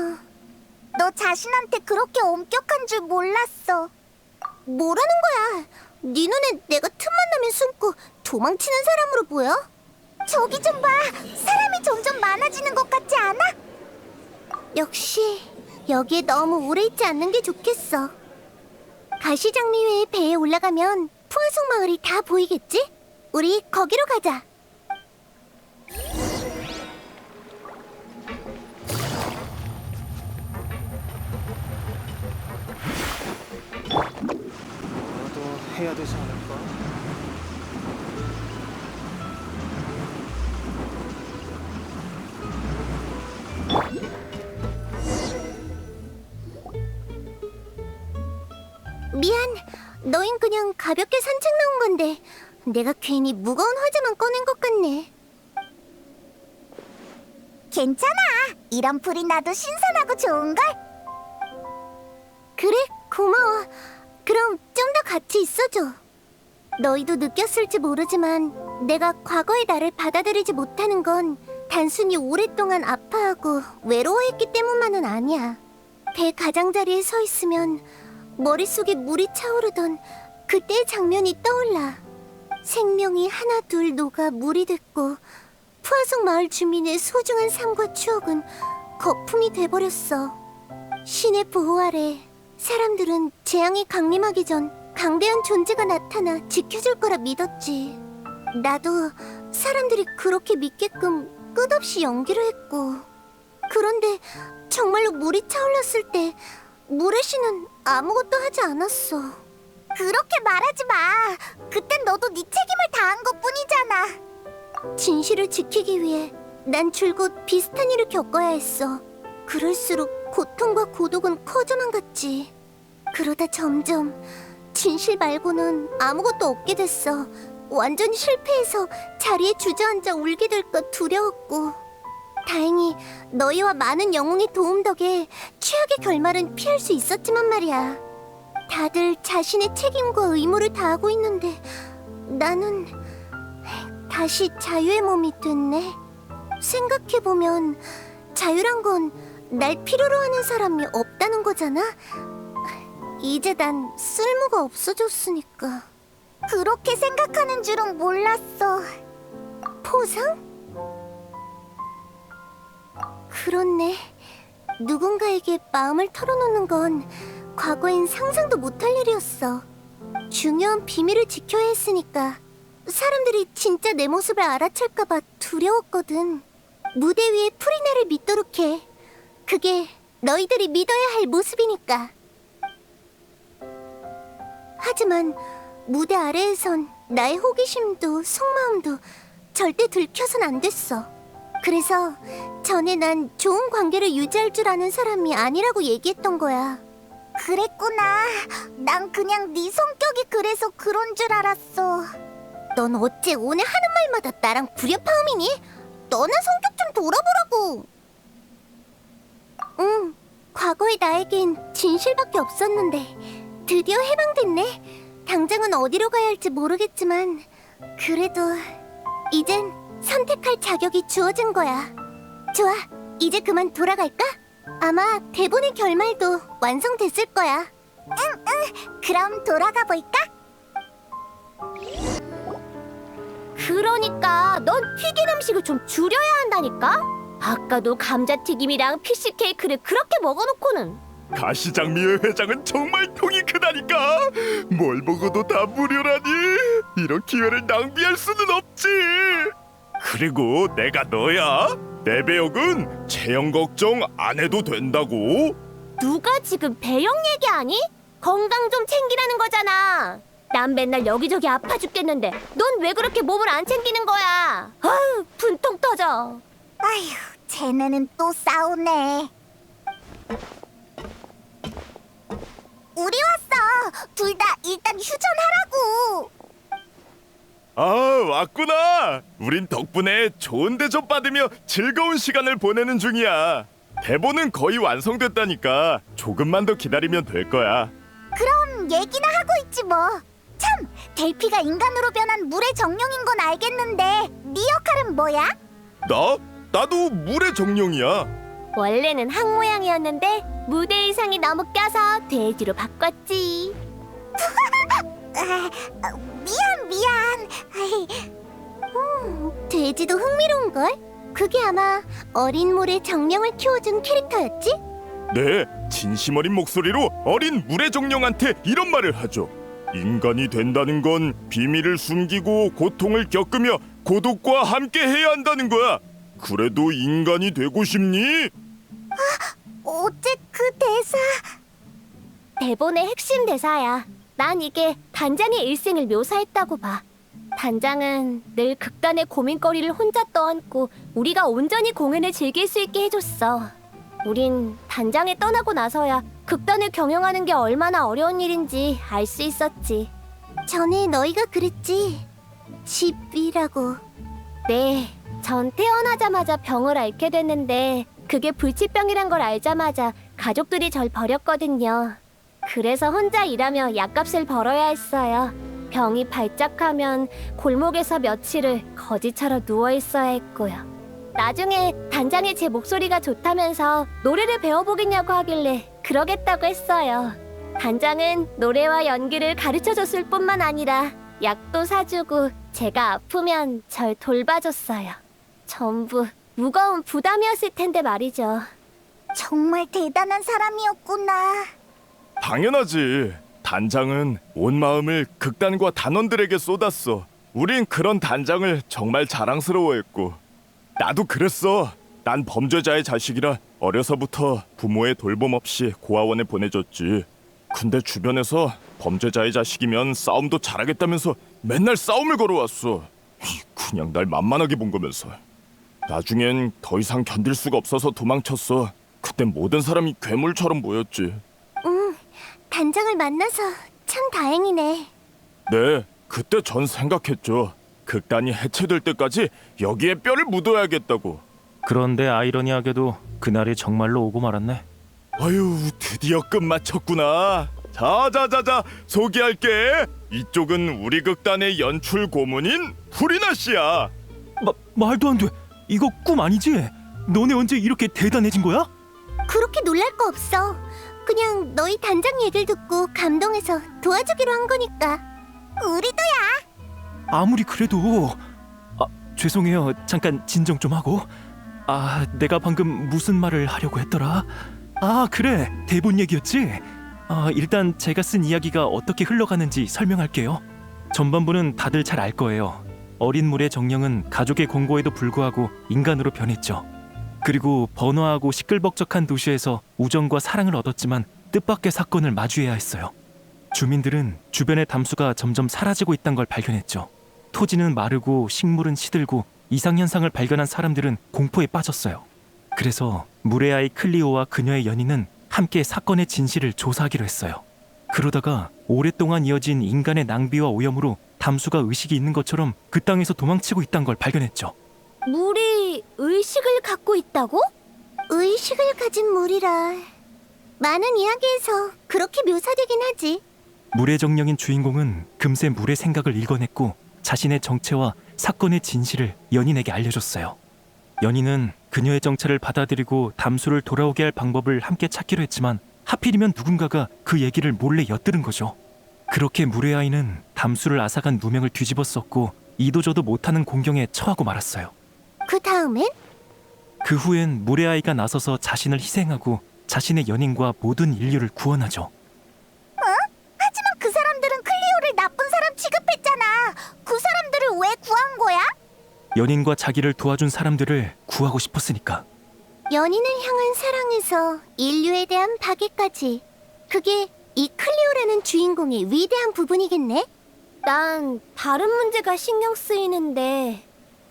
너 자신한테 그렇게 엄격한 줄 몰랐어. 뭐라는 거야? 네 눈에 내가 틈만 나면 숨고 도망치는 사람으로 보여? 저기 좀 봐. 사람이 점점 많아지는 것 같지 않아? 역시 여기에 너무 오래 있지 않는 게 좋겠어. 가시장미회의 배에 올라가면 푸아송 마을이 다 보이겠지? 우리 거기로 가자. 나도 해야 되지 않을까? 미안, 너흰 그냥 가볍게 산책 나온 건데 내가 괜히 무거운 화제만 꺼낸 것 같네. 괜찮아. 이런 풀이 나도 신선하고 좋은걸? 그래, 고마워. 그럼 좀 더 같이 있어줘. 너희도 느꼈을지 모르지만 내가 과거의 나를 받아들이지 못하는 건 단순히 오랫동안 아파하고 외로워했기 때문만은 아니야. 배 가장자리에 서 있으면 머릿속에 물이 차오르던 그때의 장면이 떠올라. 생명이 하나둘 녹아 물이 됐고 푸아송 마을 주민의 소중한 삶과 추억은 거품이 돼버렸어. 신의 보호 아래 사람들은 재앙이 강림하기 전 강대한 존재가 나타나 지켜줄 거라 믿었지. 나도 사람들이 그렇게 믿게끔 끝없이 연기를 했고. 그런데 정말로 물이 차올랐을 때 물의 신은 아무것도 하지 않았어. 그렇게 말하지 마. 그땐 너도 네 책임을 다한 것뿐이잖아. 진실을 지키기 위해 난 줄곧 비슷한 일을 겪어야 했어. 그럴수록 고통과 고독은 커져만 갔지. 그러다 점점 진실 말고는 아무것도 없게 됐어. 완전히 실패해서 자리에 주저앉아 울게 될까 두려웠고. 다행히 너희와 많은 영웅의 도움 덕에 최악의 결말은 피할 수 있었지만 말이야. 다들 자신의 책임과 의무를 다하고 있는데 나는 다시 자유의 몸이 됐네. 생각해보면 자유란 건 날 필요로 하는 사람이 없다는 거잖아. 이제 난 쓸모가 없어졌으니까. 그렇게 생각하는 줄은 몰랐어. 포상? 그렇네. 누군가에게 마음을 털어놓는 건 과거엔 상상도 못할 일이었어. 중요한 비밀을 지켜야 했으니까 사람들이 진짜 내 모습을 알아챌까봐 두려웠거든. 무대 위에 프리나를 믿도록 해. 그게 너희들이 믿어야 할 모습이니까. 하지만 무대 아래에선 나의 호기심도 속마음도 절대 들켜선 안 됐어. 그래서 전에 난 좋은 관계를 유지할 줄 아는 사람이 아니라고 얘기했던 거야. 그랬구나. 난 그냥 네 성격이 그래서 그런 줄 알았어. 넌 어째 오늘 하는 말마다 나랑 불협화음이니? 너나 성격 좀 돌아보라고. 응, 과거의 나에겐 진실밖에 없었는데 드디어 해방됐네. 당장은 어디로 가야 할지 모르겠지만 그래도 이젠 선택할 자격이 주어진 거야. 좋아, 이제 그만 돌아갈까? 아마 대본의 결말도 완성됐을 거야. 응, 그럼 돌아가 볼까? 그러니까 넌 튀긴 음식을 좀 줄여야 한다니까? 아까도 감자튀김이랑 피시 케이크를 그렇게 먹어놓고는. 가시장미의 회장은 정말 통이 크다니까. 뭘 먹어도 다 무료라니. 이런 기회를 낭비할 수는 없지. 그리고 내가 너야. 내 배역은 체형 걱정 안 해도 된다고. 누가 지금 배영 얘기하니? 건강 좀 챙기라는 거잖아. 난 맨날 여기저기 아파 죽겠는데 넌 왜 그렇게 몸을 안 챙기는 거야? 아유, 분통 터져. 아휴, 쟤네는 또 싸우네. 우리 왔어. 둘 다 일단 휴전하라고. 아, 왔구나. 우린 덕분에 좋은 대접 받으며 즐거운 시간을 보내는 중이야. 대본은 거의 완성됐다니까. 조금만 더 기다리면 될 거야. 그럼 얘기나 하고 있지 뭐. 참, 델피가 인간으로 변한 물의 정령인 건 알겠는데 네 역할은 뭐야? 나도 물의 정령이야. 원래는 항 모양이었는데 무대 의상이 너무 껴서 돼지로 바꿨지. 미안. 돼지도 흥미로운걸? 그게 아마 어린 물의 정령을 키워준 캐릭터였지? 네, 진심 어린 목소리로 어린 물의 정령한테 이런 말을 하죠. 인간이 된다는 건 비밀을 숨기고 고통을 겪으며 고독과 함께 해야 한다는 거야. 그래도 인간이 되고 싶니? 어째 그 대사... 대본의 핵심 대사야. 난 이게 단장의 일생을 묘사했다고 봐. 단장은 늘 극단의 고민거리를 혼자 떠안고 우리가 온전히 공연을 즐길 수 있게 해줬어. 우린 단장에 떠나고 나서야 극단을 경영하는 게 얼마나 어려운 일인지 알 수 있었지. 전에 너희가 그랬지. 집이라고. 네, 전 태어나자마자 병을 앓게 됐는데 그게 불치병이란 걸 알자마자 가족들이 절 버렸거든요. 그래서 혼자 일하며 약값을 벌어야 했어요. 병이 발작하면 골목에서 며칠을 거지처럼 누워 있어야 했고요. 나중에 단장이 제 목소리가 좋다면서 노래를 배워보겠냐고 하길래 그러겠다고 했어요. 단장은 노래와 연기를 가르쳐줬을 뿐만 아니라 약도 사주고 제가 아프면 절 돌봐줬어요. 전부 무거운 부담이었을 텐데 말이죠. 정말 대단한 사람이었구나. 당연하지. 단장은 온 마음을 극단과 단원들에게 쏟았어. 우린 그런 단장을 정말 자랑스러워했고. 나도 그랬어. 난 범죄자의 자식이라 어려서부터 부모의 돌봄 없이 고아원에 보내줬지. 근데 주변에서 범죄자의 자식이면 싸움도 잘하겠다면서 맨날 싸움을 걸어왔어. 그냥 날 만만하게 본 거면서. 나중엔 더 이상 견딜 수가 없어서 도망쳤어. 그땐 모든 사람이 괴물처럼 보였지. 단장을 만나서 참 다행이네. 네, 그때 전 생각했죠. 극단이 해체될 때까지 여기에 뼈를 묻어야겠다고. 그런데 아이러니하게도 그날이 정말로 오고 말았네. 아유, 드디어 끝마쳤구나. 자자자자, 소개할게. 이쪽은 우리 극단의 연출 고문인 후리나 씨야. 말도 안 돼. 이거 꿈 아니지? 너네 언제 이렇게 대단해진 거야? 그렇게 놀랄 거 없어. 그냥 너희 단장 얘기를 듣고 감동해서 도와주기로 한 거니까. 우리도야. 아무리 그래도 죄송해요. 잠깐 진정 좀 하고. 내가 방금 무슨 말을 하려고 했더라? 그래. 대본 얘기였지? 일단 제가 쓴 이야기가 어떻게 흘러가는지 설명할게요. 전반부는 다들 잘 알 거예요. 어린 물의 정령은 가족의 권고에도 불구하고 인간으로 변했죠. 그리고 번화하고 시끌벅적한 도시에서 우정과 사랑을 얻었지만 뜻밖의 사건을 마주해야 했어요. 주민들은 주변의 담수가 점점 사라지고 있다는 걸 발견했죠. 토지는 마르고 식물은 시들고 이상현상을 발견한 사람들은 공포에 빠졌어요. 그래서 물의 아이 클리오와 그녀의 연인은 함께 사건의 진실을 조사하기로 했어요. 그러다가 오랫동안 이어진 인간의 낭비와 오염으로 담수가 의식이 있는 것처럼 그 땅에서 도망치고 있다는 걸 발견했죠. 물이 의식을 갖고 있다고? 의식을 가진 물이라. 많은 이야기에서 그렇게 묘사되긴 하지. 물의 정령인 주인공은 금세 물의 생각을 읽어냈고 자신의 정체와 사건의 진실을 연인에게 알려줬어요. 연인은 그녀의 정체를 받아들이고 담수를 돌아오게 할 방법을 함께 찾기로 했지만 하필이면 누군가가 그 얘기를 몰래 엿들은 거죠. 그렇게 물의 아이는 담수를 앗아간 누명을 뒤집어 썼고 이도저도 못하는 공경에 처하고 말았어요. 그 다음엔? 그 후엔 물의 아이가 나서서 자신을 희생하고 자신의 연인과 모든 인류를 구원하죠. 하지만 그 사람들은 클리오를 나쁜 사람 취급했잖아. 그 사람들을 왜 구한 거야? 연인과 자기를 도와준 사람들을 구하고 싶었으니까. 연인을 향한 사랑에서 인류에 대한 파괴까지. 그게 이 클리오라는 주인공의 위대한 부분이겠네? 난 다른 문제가 신경 쓰이는데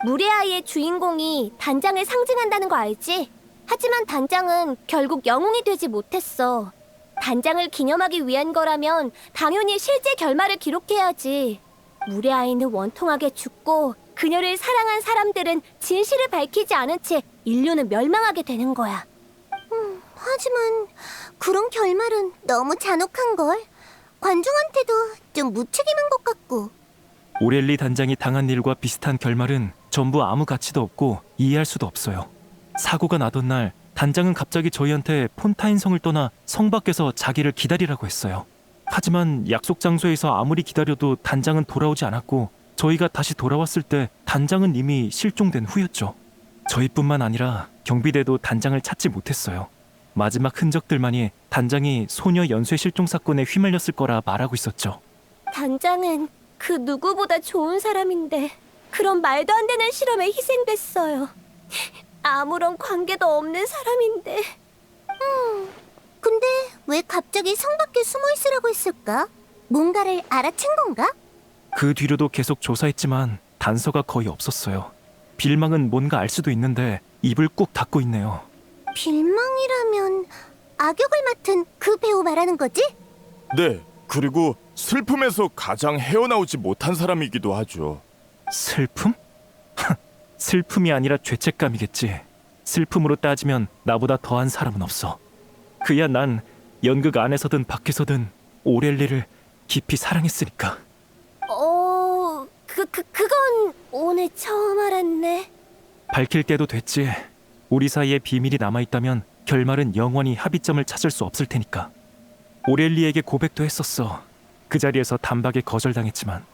물의 아이의 주인공이 단장을 상징한다는 거 알지? 하지만 단장은 결국 영웅이 되지 못했어. 단장을 기념하기 위한 거라면 당연히 실제 결말을 기록해야지. 물의 아이는 원통하게 죽고 그녀를 사랑한 사람들은 진실을 밝히지 않은 채 인류는 멸망하게 되는 거야. 하지만 그런 결말은 너무 잔혹한걸. 관중한테도 좀 무책임한 것 같고. 오렐리 단장이 당한 일과 비슷한 결말은 전부 아무 가치도 없고 이해할 수도 없어요. 사고가 나던 날 단장은 갑자기 저희한테 폰타인 성을 떠나 성 밖에서 자기를 기다리라고 했어요. 하지만 약속 장소에서 아무리 기다려도 단장은 돌아오지 않았고 저희가 다시 돌아왔을 때 단장은 이미 실종된 후였죠. 저희뿐만 아니라 경비대도 단장을 찾지 못했어요. 마지막 흔적들만이 단장이 소녀 연쇄 실종 사건에 휘말렸을 거라 말하고 있었죠. 단장은 그 누구보다 좋은 사람인데 그런 말도 안 되는 실험에 희생됐어요. 아무런 관계도 없는 사람인데. 근데 왜 갑자기 성 밖에 숨어 있으라고 했을까? 뭔가를 알아챈 건가? 그 뒤로도 계속 조사했지만 단서가 거의 없었어요. 빌망은 뭔가 알 수도 있는데 입을 꾹 닫고 있네요. 빌망이라면 악역을 맡은 그 배우 말하는 거지? 네, 그리고 슬픔에서 가장 헤어나오지 못한 사람이기도 하죠. 슬픔? 슬픔이 아니라 죄책감이겠지. 슬픔으로 따지면 나보다 더한 사람은 없어. 그야 난 연극 안에서든 밖에서든 오렐리를 깊이 사랑했으니까. 그건 오늘 처음 알았네. 밝힐 때도 됐지. 우리 사이에 비밀이 남아있다면 결말은 영원히 합의점을 찾을 수 없을 테니까. 오렐리에게 고백도 했었어. 그 자리에서 단박에 거절당했지만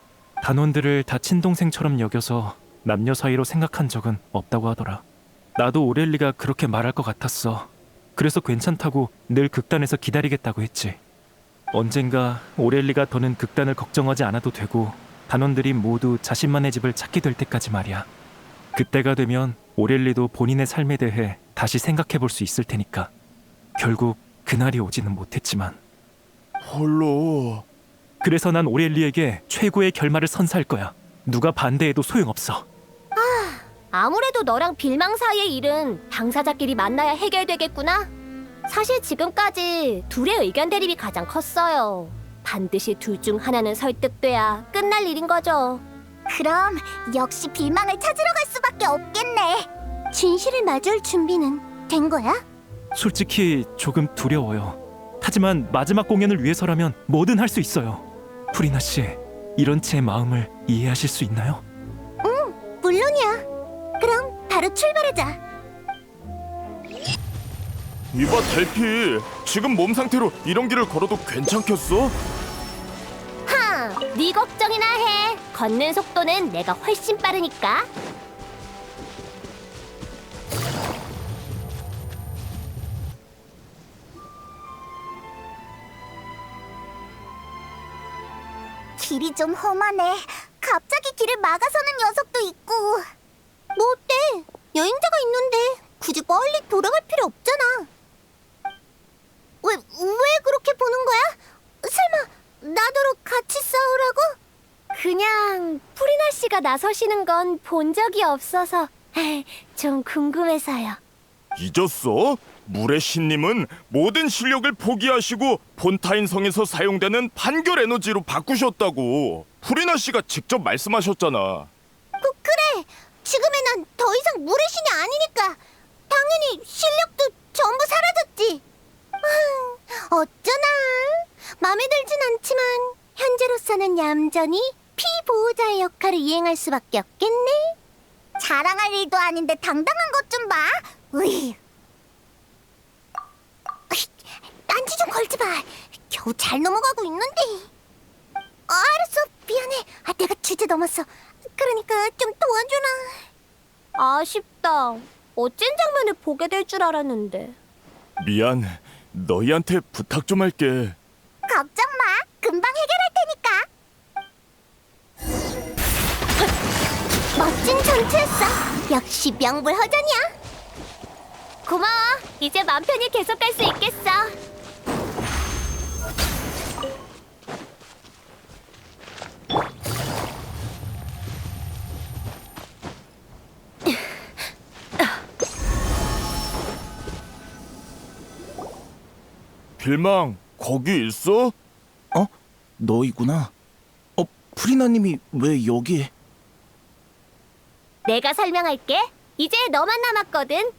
단원들을 다 친동생처럼 여겨서 남녀 사이로 생각한 적은 없다고 하더라. 나도 오렐리가 그렇게 말할 것 같았어. 그래서 괜찮다고 늘 극단에서 기다리겠다고 했지. 언젠가 오렐리가 더는 극단을 걱정하지 않아도 되고 단원들이 모두 자신만의 집을 찾게 될 때까지 말이야. 그때가 되면 오렐리도 본인의 삶에 대해 다시 생각해 볼 수 있을 테니까. 결국 그날이 오지는 못했지만. 홀로. 그래서 난 오렐리에게 최고의 결말을 선사할 거야. 누가 반대해도 소용없어. 아무래도 너랑 빌망 사이의 일은 당사자끼리 만나야 해결되겠구나. 사실 지금까지 둘의 의견 대립이 가장 컸어요. 반드시 둘 중 하나는 설득돼야 끝날 일인 거죠. 그럼 역시 빌망을 찾으러 갈 수밖에 없겠네. 진실을 마주할 준비는 된 거야? 솔직히 조금 두려워요. 하지만 마지막 공연을 위해서라면 뭐든 할 수 있어요. 프리나 씨, 이런 제 마음을 이해하실 수 있나요? 물론이야. 그럼 바로 출발하자. 이봐 델피, 지금 몸 상태로 이런 길을 걸어도 괜찮겠어? 네 걱정이나 해. 걷는 속도는 내가 훨씬 빠르니까. 길이 좀 험하네. 갑자기 길을 막아서는 녀석도 있고. 뭐 어때? 여행자가 있는데 굳이 멀리 돌아갈 필요 없잖아. 왜 그렇게 보는 거야? 설마 나더러 같이 싸우라고? 그냥 프리나 씨가 나서시는 건 본 적이 없어서 좀 궁금해서요. 잊었어? 물의 신님은 모든 실력을 포기하시고 본타인 성에서 사용되는 판결 에너지로 바꾸셨다고. 프리나 씨가 직접 말씀하셨잖아. 그래. 지금의 난 더 이상 물의 신이 아니니까 당연히 실력도 전부 사라졌지. 어쩌나 마음에 들진 않지만 현재로서는 얌전히 피보호자의 역할을 이행할 수밖에 없겠네. 자랑할 일도 아닌데 당당한 것 좀 봐. 으이. 딴지 좀 걸지 마. 겨우 잘 넘어가고 있는데. 알았어, 미안해. 내가 주제 넘었어. 그러니까 좀 도와주라. 아쉽다. 어쩐 장면을 보게 될 줄 알았는데. 미안, 너희한테 부탁 좀 할게. 걱정 마. 금방 해결할 테니까. 멋진 전투였어. 역시 명불허전이야. 고마워. 이제 맘 편히 계속 갈 수 있겠어. 빌망, 거기 있어? 너희구나. 프리나님이 왜 여기에? 내가 설명할게. 이제 너만 남았거든.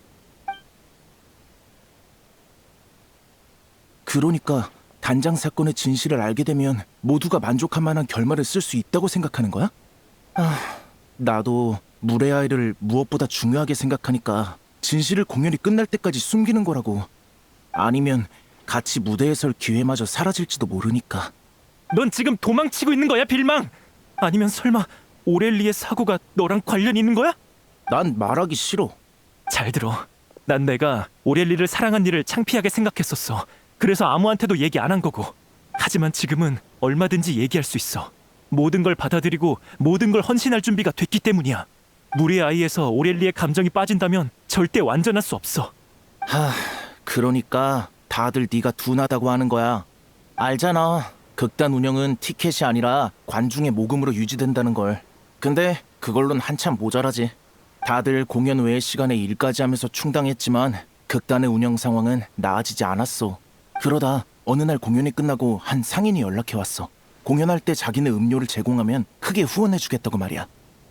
그러니까 단장 사건의 진실을 알게 되면 모두가 만족할 만한 결말을 쓸 수 있다고 생각하는 거야? 나도 물의 아이를 무엇보다 중요하게 생각하니까 진실을 공연이 끝날 때까지 숨기는 거라고. 아니면 같이 무대에 설 기회마저 사라질지도 모르니까. 넌 지금 도망치고 있는 거야, 빌망? 아니면 설마 오렐리의 사고가 너랑 관련 있는 거야? 난 말하기 싫어. 잘 들어. 난 내가 오렐리를 사랑한 일을 창피하게 생각했었어. 그래서 아무한테도 얘기 안 한 거고. 하지만 지금은 얼마든지 얘기할 수 있어. 모든 걸 받아들이고 모든 걸 헌신할 준비가 됐기 때문이야. 물의 아이에서 오렐리의 감정이 빠진다면 절대 완전할 수 없어. 그러니까 다들 네가 둔하다고 하는 거야. 알잖아. 극단 운영은 티켓이 아니라 관중의 모금으로 유지된다는 걸. 근데 그걸론 한참 모자라지. 다들 공연 외의 시간에 일까지 하면서 충당했지만 극단의 운영 상황은 나아지지 않았어. 그러다 어느 날 공연이 끝나고 한 상인이 연락해왔어. 공연할 때 자기네 음료를 제공하면 크게 후원해주겠다고 말이야.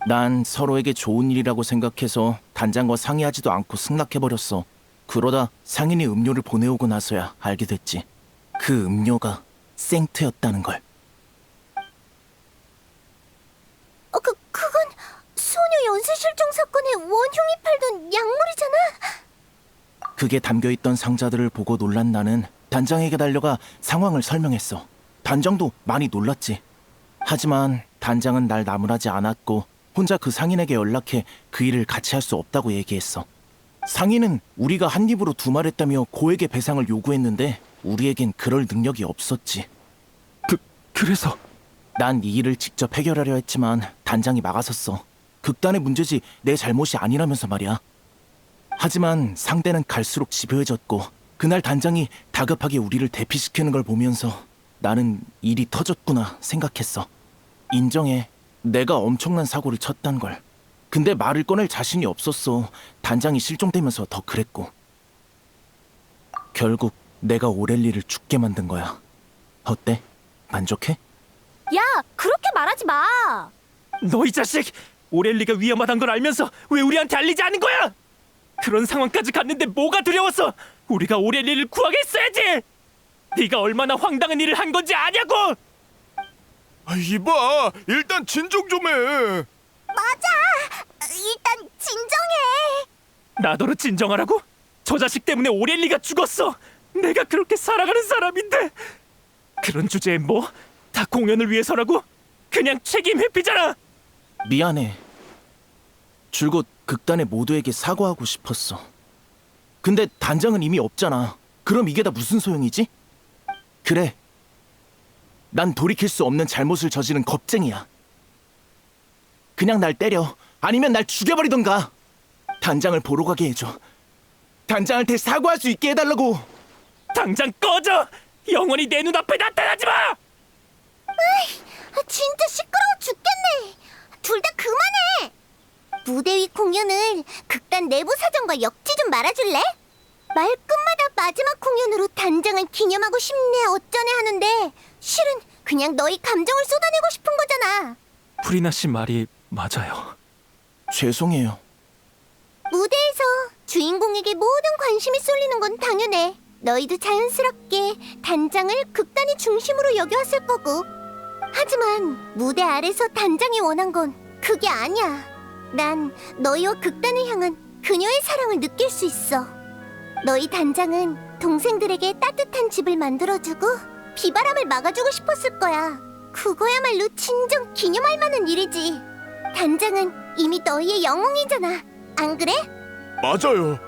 난 서로에게 좋은 일이라고 생각해서 단장과 상의하지도 않고 승낙해버렸어. 그러다 상인이 음료를 보내오고 나서야 알게 됐지. 그 음료가 생트였다는 걸. 그건 소녀 연쇄 실종 사건의 원흉이 팔던 약물이잖아. 그게 담겨있던 상자들을 보고 놀란 나는 단장에게 달려가 상황을 설명했어. 단장도 많이 놀랐지. 하지만 단장은 날 나무라지 않았고 혼자 그 상인에게 연락해 그 일을 같이 할 수 없다고 얘기했어. 상인은 우리가 한 입으로 두말했다며 고액의 배상을 요구했는데 우리에겐 그럴 능력이 없었지. 그래서 난 이 일을 직접 해결하려 했지만 단장이 막아섰어. 극단의 문제지 내 잘못이 아니라면서 말이야. 하지만 상대는 갈수록 집요해졌고 그날 단장이 다급하게 우리를 대피시키는 걸 보면서 나는 일이 터졌구나 생각했어. 인정해. 내가 엄청난 사고를 쳤단 걸. 근데 말을 꺼낼 자신이 없었어. 단장이 실종되면서 더 그랬고. 결국 내가 오렐리를 죽게 만든 거야. 어때? 만족해? 야, 그렇게 말하지 마. 너 이 자식! 오렐리가 위험하단 걸 알면서 왜 우리한테 알리지 않은 거야? 그런 상황까지 갔는데 뭐가 두려웠어? 우리가 오렐리를 구하겠어야지! 네가 얼마나 황당한 일을 한 건지 아냐고! 이봐, 일단 진정 좀 해. 맞아. 일단 진정해. 나더러 진정하라고? 저 자식 때문에 오렐리가 죽었어! 내가 그렇게 살아가는 사람인데! 그런 주제에 뭐? 다 공연을 위해서라고? 그냥 책임 회피잖아! 미안해. 줄곧 극단의 모두에게 사과하고 싶었어. 근데 단장은 이미 없잖아. 그럼 이게 다 무슨 소용이지? 그래. 난 돌이킬 수 없는 잘못을 저지른 겁쟁이야. 그냥 날 때려. 아니면 날 죽여버리던가. 단장을 보러 가게 해줘. 단장한테 사과할 수 있게 해달라고. 당장 꺼져! 영원히 내 눈앞에 나타나지 마! 진짜 시끄러워 죽겠네. 둘 다 그만해. 무대 위 공연을 극단 내부 사정과 엮지 좀 말아줄래? 말끝마다 마지막 공연으로 단장을 기념하고 싶네 어쩌네 하는데 실은 그냥 너희 감정을 쏟아내고 싶은 거잖아. 프리나 씨 말이 맞아요. 죄송해요. 무대에서 주인공에게 모든 관심이 쏠리는 건 당연해. 너희도 자연스럽게 단장을 극단의 중심으로 여겨왔을 거고. 하지만 무대 아래서 단장이 원한 건 그게 아니야. 난 너희와 극단을 향한 그녀의 사랑을 느낄 수 있어. 너희 단장은 동생들에게 따뜻한 집을 만들어주고 비바람을 막아주고 싶었을 거야. 그거야말로 진정 기념할 만한 일이지. 단장은 이미 너희의 영웅이잖아. 안 그래? 맞아요.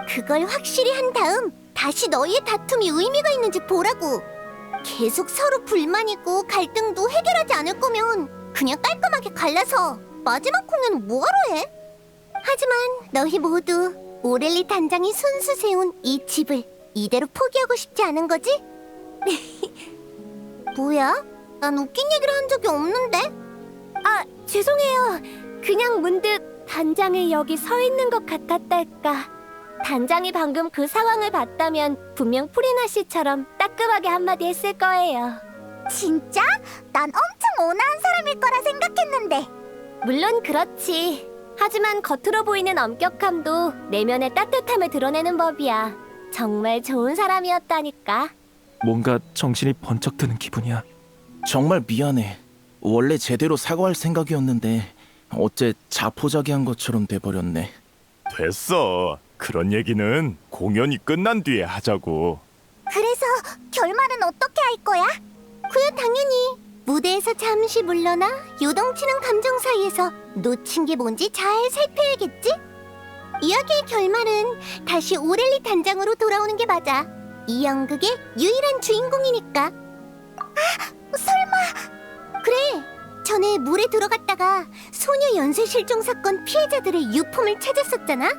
그걸 확실히 한 다음 다시 너희의 다툼이 의미가 있는지 보라고. 계속 서로 불만이고 갈등도 해결하지 않을 거면 그냥 깔끔하게 갈라서 마지막 공연은 뭐하러 해? 하지만 너희 모두 오렐리 단장이 손수 세운 이 집을 이대로 포기하고 싶지 않은 거지? 뭐야? 난 웃긴 얘기를 한 적이 없는데? 아, 죄송해요. 그냥 문득 단장이 여기 서 있는 것 같았달까. 단장이 방금 그 상황을 봤다면 분명 프리나 씨처럼 따끔하게 한마디 했을 거예요. 진짜? 난 엄청 온화한 사람일 거라 생각했는데. 물론 그렇지. 하지만 겉으로 보이는 엄격함도 내면의 따뜻함을 드러내는 법이야. 정말 좋은 사람이었다니까. 뭔가 정신이 번쩍 드는 기분이야. 정말 미안해. 원래 제대로 사과할 생각이었는데 어째 자포자기한 것처럼 돼버렸네. 됐어. 그런 얘기는 공연이 끝난 뒤에 하자고. 그래서 결말은 어떻게 할 거야? 그야 당연히 무대에서 잠시 물러나 요동치는 감정 사이에서 놓친 게 뭔지 잘 살펴야겠지? 이야기의 결말은 다시 오렐리 단장으로 돌아오는 게 맞아. 이 연극의 유일한 주인공이니까. 아, 설마. 그래, 전에 물에 들어갔다가 소녀 연쇄 실종 사건 피해자들의 유품을 찾았었잖아.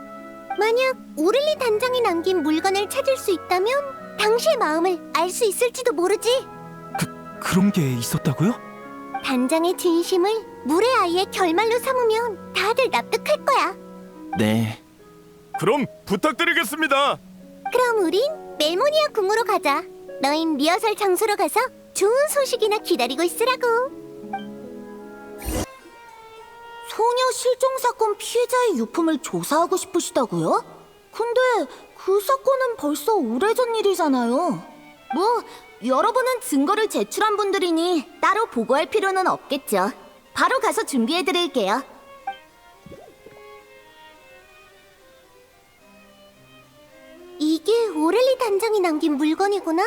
만약 오렐리 단장이 남긴 물건을 찾을 수 있다면 당시의 마음을 알 수 있을지도 모르지. 그런 게 있었다고요? 단장의 진심을 물의 아이의 결말로 삼으면 다들 납득할 거야. 네. 그럼 부탁드리겠습니다. 그럼 우린 멜모니아 궁으로 가자. 너흰 리허설 장소로 가서 좋은 소식이나 기다리고 있으라고. 소녀 실종 사건 피해자의 유품을 조사하고 싶으시다고요? 근데 그 사건은 벌써 오래전 일이잖아요. 뭐 여러분은 증거를 제출한 분들이니 따로 보고할 필요는 없겠죠. 바로 가서 준비해드릴게요. 이게 오렐리 단장이 남긴 물건이구나.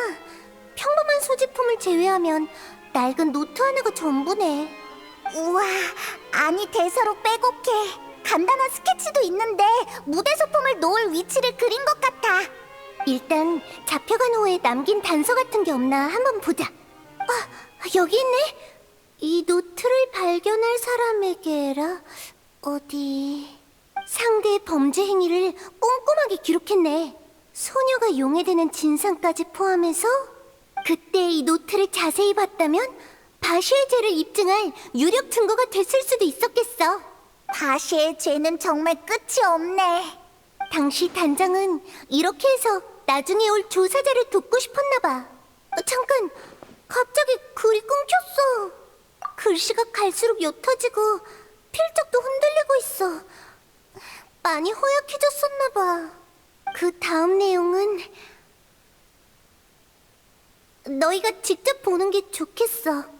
평범한 소지품을 제외하면 낡은 노트 하나가 전부네. 우와, 아니 대사로 빼곡해. 간단한 스케치도 있는데 무대 소품을 놓을 위치를 그린 것 같아. 일단 잡혀간 후에 남긴 단서 같은 게 없나 한번 보자. 아, 여기 있네. 이 노트를 발견할 사람에게라. 어디... 상대의 범죄 행위를 꼼꼼하게 기록했네. 소녀가 용해되는 진상까지 포함해서 그때 이 노트를 자세히 봤다면 바시의 죄를 입증할 유력 증거가 됐을 수도 있었겠어. 바시의 죄는 정말 끝이 없네. 당시 단장은 이렇게 해서 나중에 올 조사자를 돕고 싶었나 봐. 잠깐, 갑자기 글이 끊겼어. 글씨가 갈수록 옅어지고 필적도 흔들리고 있어. 많이 허약해졌었나 봐. 그 다음 내용은 너희가 직접 보는 게 좋겠어.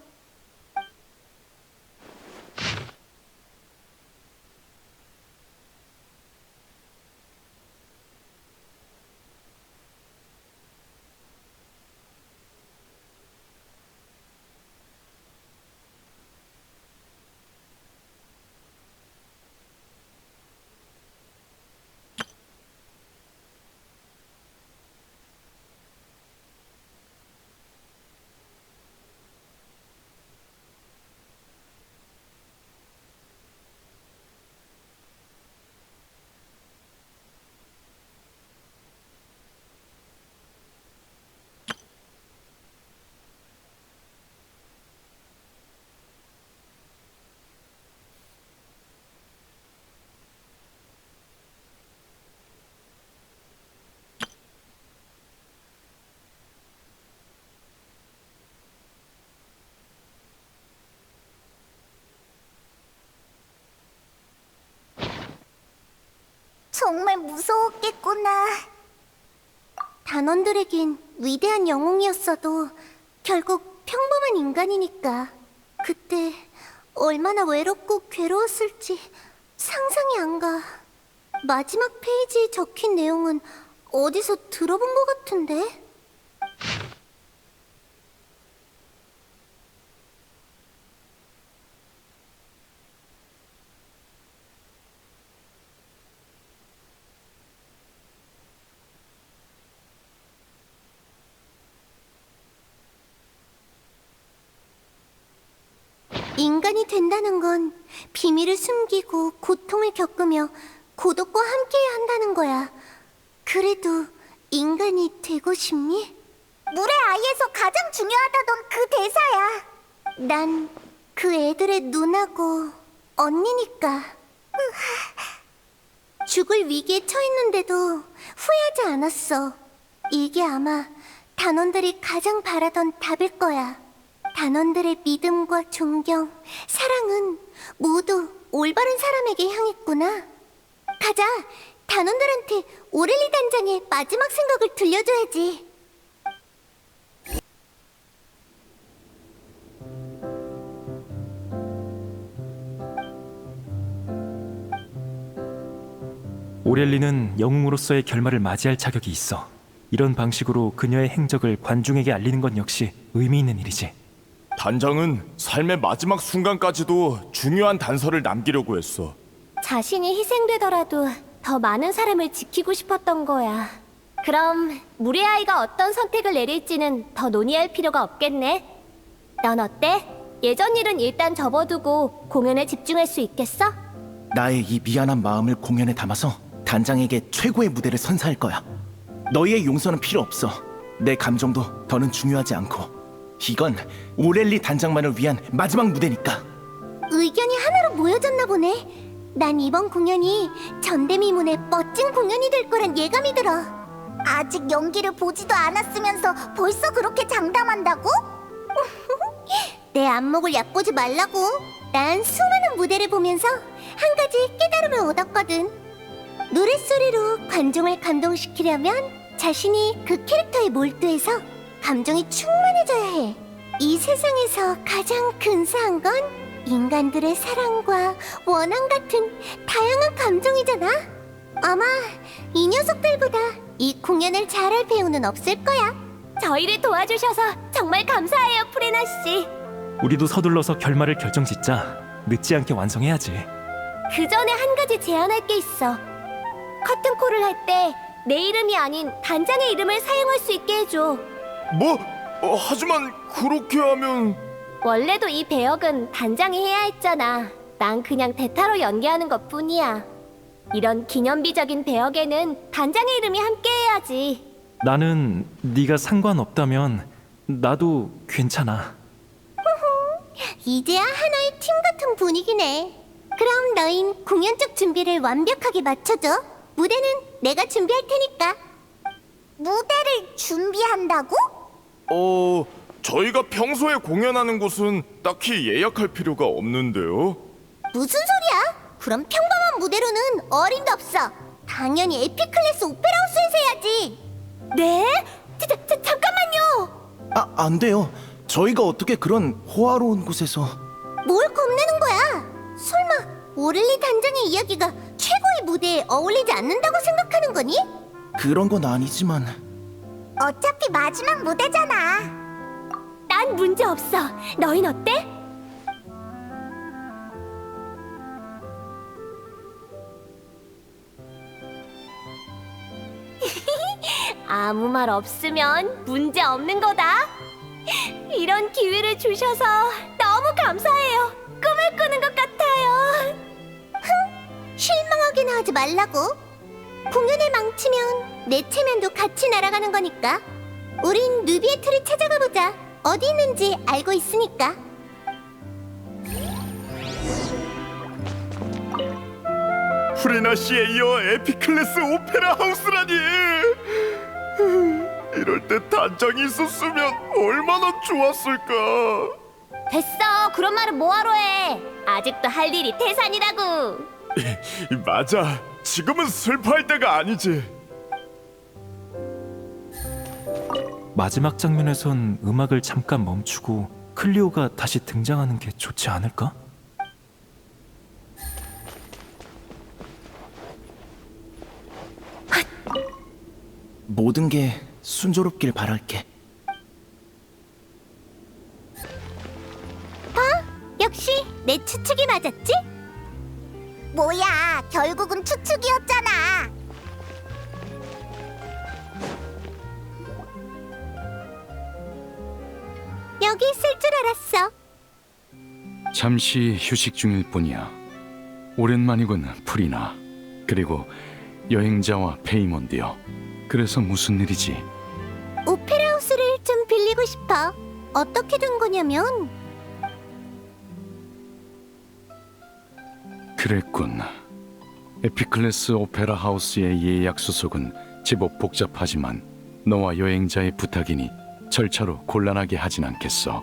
정말 무서웠겠구나. 단원들에겐 위대한 영웅이었어도 결국 평범한 인간이니까. 그때 얼마나 외롭고 괴로웠을지 상상이 안 가. 마지막 페이지에 적힌 내용은 어디서 들어본 것 같은데? 인간이 된다는 건 비밀을 숨기고 고통을 겪으며 고독과 함께해야 한다는 거야. 그래도 인간이 되고 싶니? 물의 아이에서 가장 중요하다던 그 대사야. 난 그 애들의 누나고 언니니까. 죽을 위기에 처했는데도 후회하지 않았어. 이게 아마 단원들이 가장 바라던 답일 거야. 단원들의 믿음과 존경, 사랑은 모두 올바른 사람에게 향했구나. 가자, 단원들한테 오렐리 단장의 마지막 생각을 들려줘야지. 오렐리는 영웅으로서의 결말을 맞이할 자격이 있어. 이런 방식으로 그녀의 행적을 관중에게 알리는 건 역시 의미 있는 일이지. 단장은 삶의 마지막 순간까지도 중요한 단서를 남기려고 했어. 자신이 희생되더라도 더 많은 사람을 지키고 싶었던 거야. 그럼 물의 아이가 어떤 선택을 내릴지는 더 논의할 필요가 없겠네. 넌 어때? 예전 일은 일단 접어두고 공연에 집중할 수 있겠어? 나의 이 미안한 마음을 공연에 담아서 단장에게 최고의 무대를 선사할 거야. 너희의 용서는 필요 없어. 내 감정도 더는 중요하지 않고. 이건 오렐리 단장만을 위한 마지막 무대니까. 의견이 하나로 모여졌나 보네. 난 이번 공연이 전대미문의 멋진 공연이 될 거란 예감이 들어. 아직 연기를 보지도 않았으면서 벌써 그렇게 장담한다고? 내 안목을 얕보지 말라고. 난 수많은 무대를 보면서 한 가지 깨달음을 얻었거든. 노랫소리로 관중을 감동시키려면 자신이 그 캐릭터에 몰두해서 감정이 충만해져야 해. 이 세상에서 가장 근사한 건 인간들의 사랑과 원한 같은 다양한 감정이잖아. 아마 이 녀석들보다 이 공연을 잘할 배우는 없을 거야. 저희를 도와주셔서 정말 감사해요, 프레나 씨. 우리도 서둘러서 결말을 결정짓자. 늦지 않게 완성해야지. 그 전에 한 가지 제안할 게 있어. 커튼콜을 할 때 내 이름이 아닌 단장의 이름을 사용할 수 있게 해줘. 뭐? 하지만 그렇게 하면... 원래도 이 배역은 단장이 해야 했잖아. 난 그냥 대타로 연기하는 것뿐이야. 이런 기념비적인 배역에는 단장의 이름이 함께해야지. 나는 네가 상관없다면 나도 괜찮아. 이제야 하나의 팀 같은 분위기네. 그럼 너흰 공연적 준비를 완벽하게 맞춰줘. 무대는 내가 준비할 테니까. 무대를 준비한다고? 저희가 평소에 공연하는 곳은 딱히 예약할 필요가 없는데요. 무슨 소리야? 그럼 평범한 무대로는 어림도 없어. 당연히 에피클래스 오페라하우스에서 해야지. 네? 잠깐만요. 아, 안 돼요. 저희가 어떻게 그런 호화로운 곳에서. 뭘 겁내는 거야? 설마 오를리 단장의 이야기가 최고의 무대에 어울리지 않는다고 생각하는 거니? 그런 건 아니지만. 어차피 마지막 무대잖아. 난 문제 없어. 너흰 어때? 아무 말 없으면 문제 없는 거다. 이런 기회를 주셔서 너무 감사해요. 꿈을 꾸는 것 같아요. 실망하게나 하지 말라고. 공연을 망치면 내 체면도 같이 날아가는 거니까. 우린 누비의 틀을 찾아가 보자. 어디 있는지 알고 있으니까. 프리나 씨에 이어 에피클래스 오페라 하우스라니. 이럴 때 단장이 있었으면 얼마나 좋았을까. 됐어. 그런 말은 뭐하러 해. 아직도 할 일이 태산이라고. 맞아. 지금은 슬퍼할 때가 아니지. 마지막 장면에선 음악을 잠깐 멈추고 클리오가 다시 등장하는 게 좋지 않을까? 모든 게 순조롭길 바랄게. 역시 내 추측이 맞았지? 뭐야, 결국은 추측이었잖아. 여기 있을 줄 알았어. 잠시 휴식 중일 뿐이야. 오랜만이군, 프리나. 그리고 여행자와 페이몬드요. 그래서 무슨 일이지? 오페라하우스를 좀 빌리고 싶어. 어떻게 된 거냐면 그랬군. 에피클래스 오페라 하우스의 예약 수속은 제법 복잡하지만 너와 여행자의 부탁이니 절차로 곤란하게 하진 않겠어.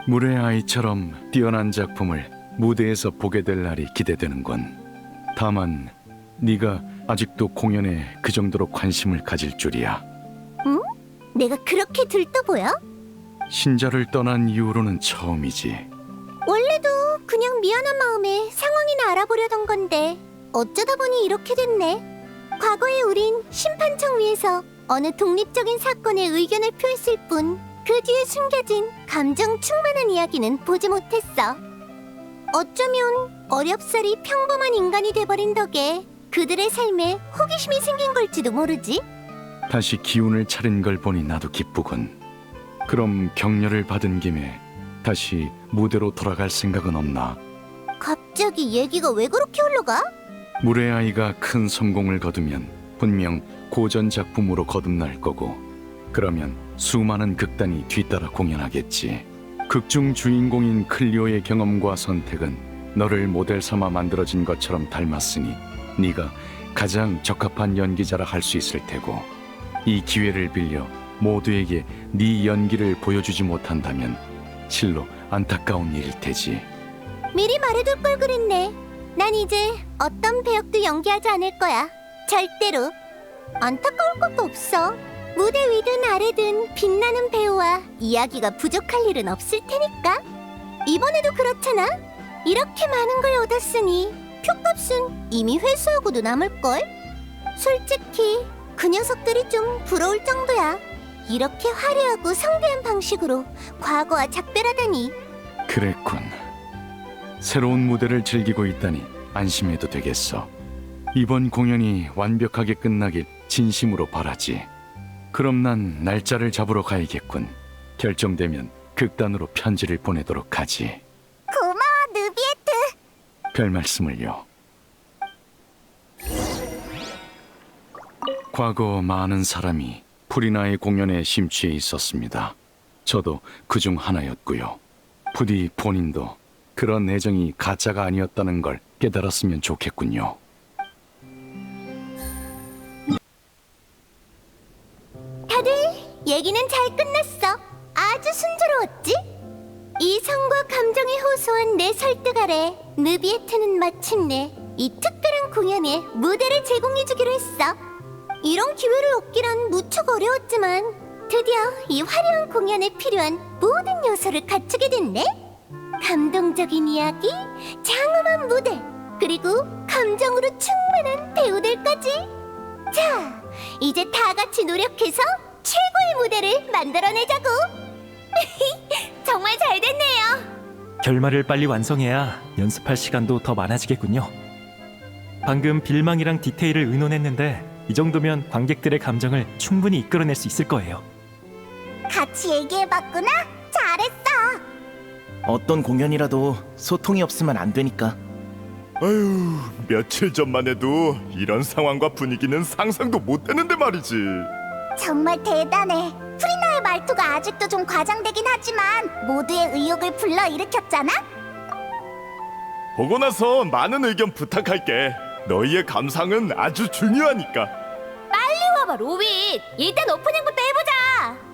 물의 아이처럼 뛰어난 작품을 무대에서 보게 될 날이 기대되는군. 다만 네가 아직도 공연에 그 정도로 관심을 가질 줄이야. 내가 그렇게 들떠 보여? 신자를 떠난 이후로는 처음이지. 원래도 그냥 미안한 마음에 상황이나 알아보려던 건데 어쩌다 보니 이렇게 됐네. 과거에 우린 심판청 위에서 어느 독립적인 사건에 의견을 표했을 뿐 그 뒤에 숨겨진 감정 충만한 이야기는 보지 못했어. 어쩌면 어렵사리 평범한 인간이 돼버린 덕에 그들의 삶에 호기심이 생긴 걸지도 모르지. 다시 기운을 차린 걸 보니 나도 기쁘군. 그럼 격려를 받은 김에 다시 무대로 돌아갈 생각은 없나? 갑자기 얘기가 왜 그렇게 흘러가? 물의 아이가 큰 성공을 거두면 분명 고전 작품으로 거듭날 거고, 그러면 수많은 극단이 뒤따라 공연하겠지. 극중 주인공인 클리오의 경험과 선택은 너를 모델 삼아 만들어진 것처럼 닮았으니 네가 가장 적합한 연기자라 할 수 있을 테고, 이 기회를 빌려 모두에게 네 연기를 보여주지 못한다면 실로 안타까운 일일 테지. 미리 말해둘 걸 그랬네. 난 이제 어떤 배역도 연기하지 않을 거야. 절대로. 안타까울 것도 없어. 무대 위든 아래든 빛나는 배우와 이야기가 부족할 일은 없을 테니까. 이번에도 그렇잖아. 이렇게 많은 걸 얻었으니 표값은 이미 회수하고도 남을걸. 솔직히 그 녀석들이 좀 부러울 정도야. 이렇게 화려하고 성대한 방식으로 과거와 작별하다니. 그랬군. 새로운 무대를 즐기고 있다니 안심해도 되겠어. 이번 공연이 완벽하게 끝나길 진심으로 바라지. 그럼 난 날짜를 잡으러 가야겠군. 결정되면 극단으로 편지를 보내도록 하지. 고마워, 느비에트. 별 말씀을요. 과거 많은 사람이 프리나의 공연에 심취해 있었습니다. 저도 그중 하나였고요. 부디 본인도 그런 애정이 가짜가 아니었다는 걸 깨달았으면 좋겠군요. 다들 얘기는 잘 끝났어. 아주 순조로웠지? 이성과 감정에 호소한 내 설득 아래 느비에트는 마침내 이 특별한 공연에 무대를 제공해주기로 했어. 이런 기회를 얻기란 무척 어려웠지만 드디어 이 화려한 공연에 필요한 모든 요소를 갖추게 됐네. 감동적인 이야기, 장엄한 무대, 그리고 감정으로 충만한 배우들까지. 자, 이제 다 같이 노력해서 최고의 무대를 만들어내자고. 정말 잘 됐네요. 결말을 빨리 완성해야 연습할 시간도 더 많아지겠군요. 방금 빌망이랑 디테일을 의논했는데 이 정도면 관객들의 감정을 충분히 이끌어낼 수 있을 거예요. 같이 얘기해봤구나. 잘했어. 어떤 공연이라도 소통이 없으면 안 되니까. 아유, 며칠 전만 해도 이런 상황과 분위기는 상상도 못 했는데 말이지. 정말 대단해. 프리나의 말투가 아직도 좀 과장되긴 하지만 모두의 의욕을 불러일으켰잖아. 보고 나서 많은 의견 부탁할게. 너희의 감상은 아주 중요하니까. 빨리 와봐, 로빗. 일단 오프닝부터 해보자.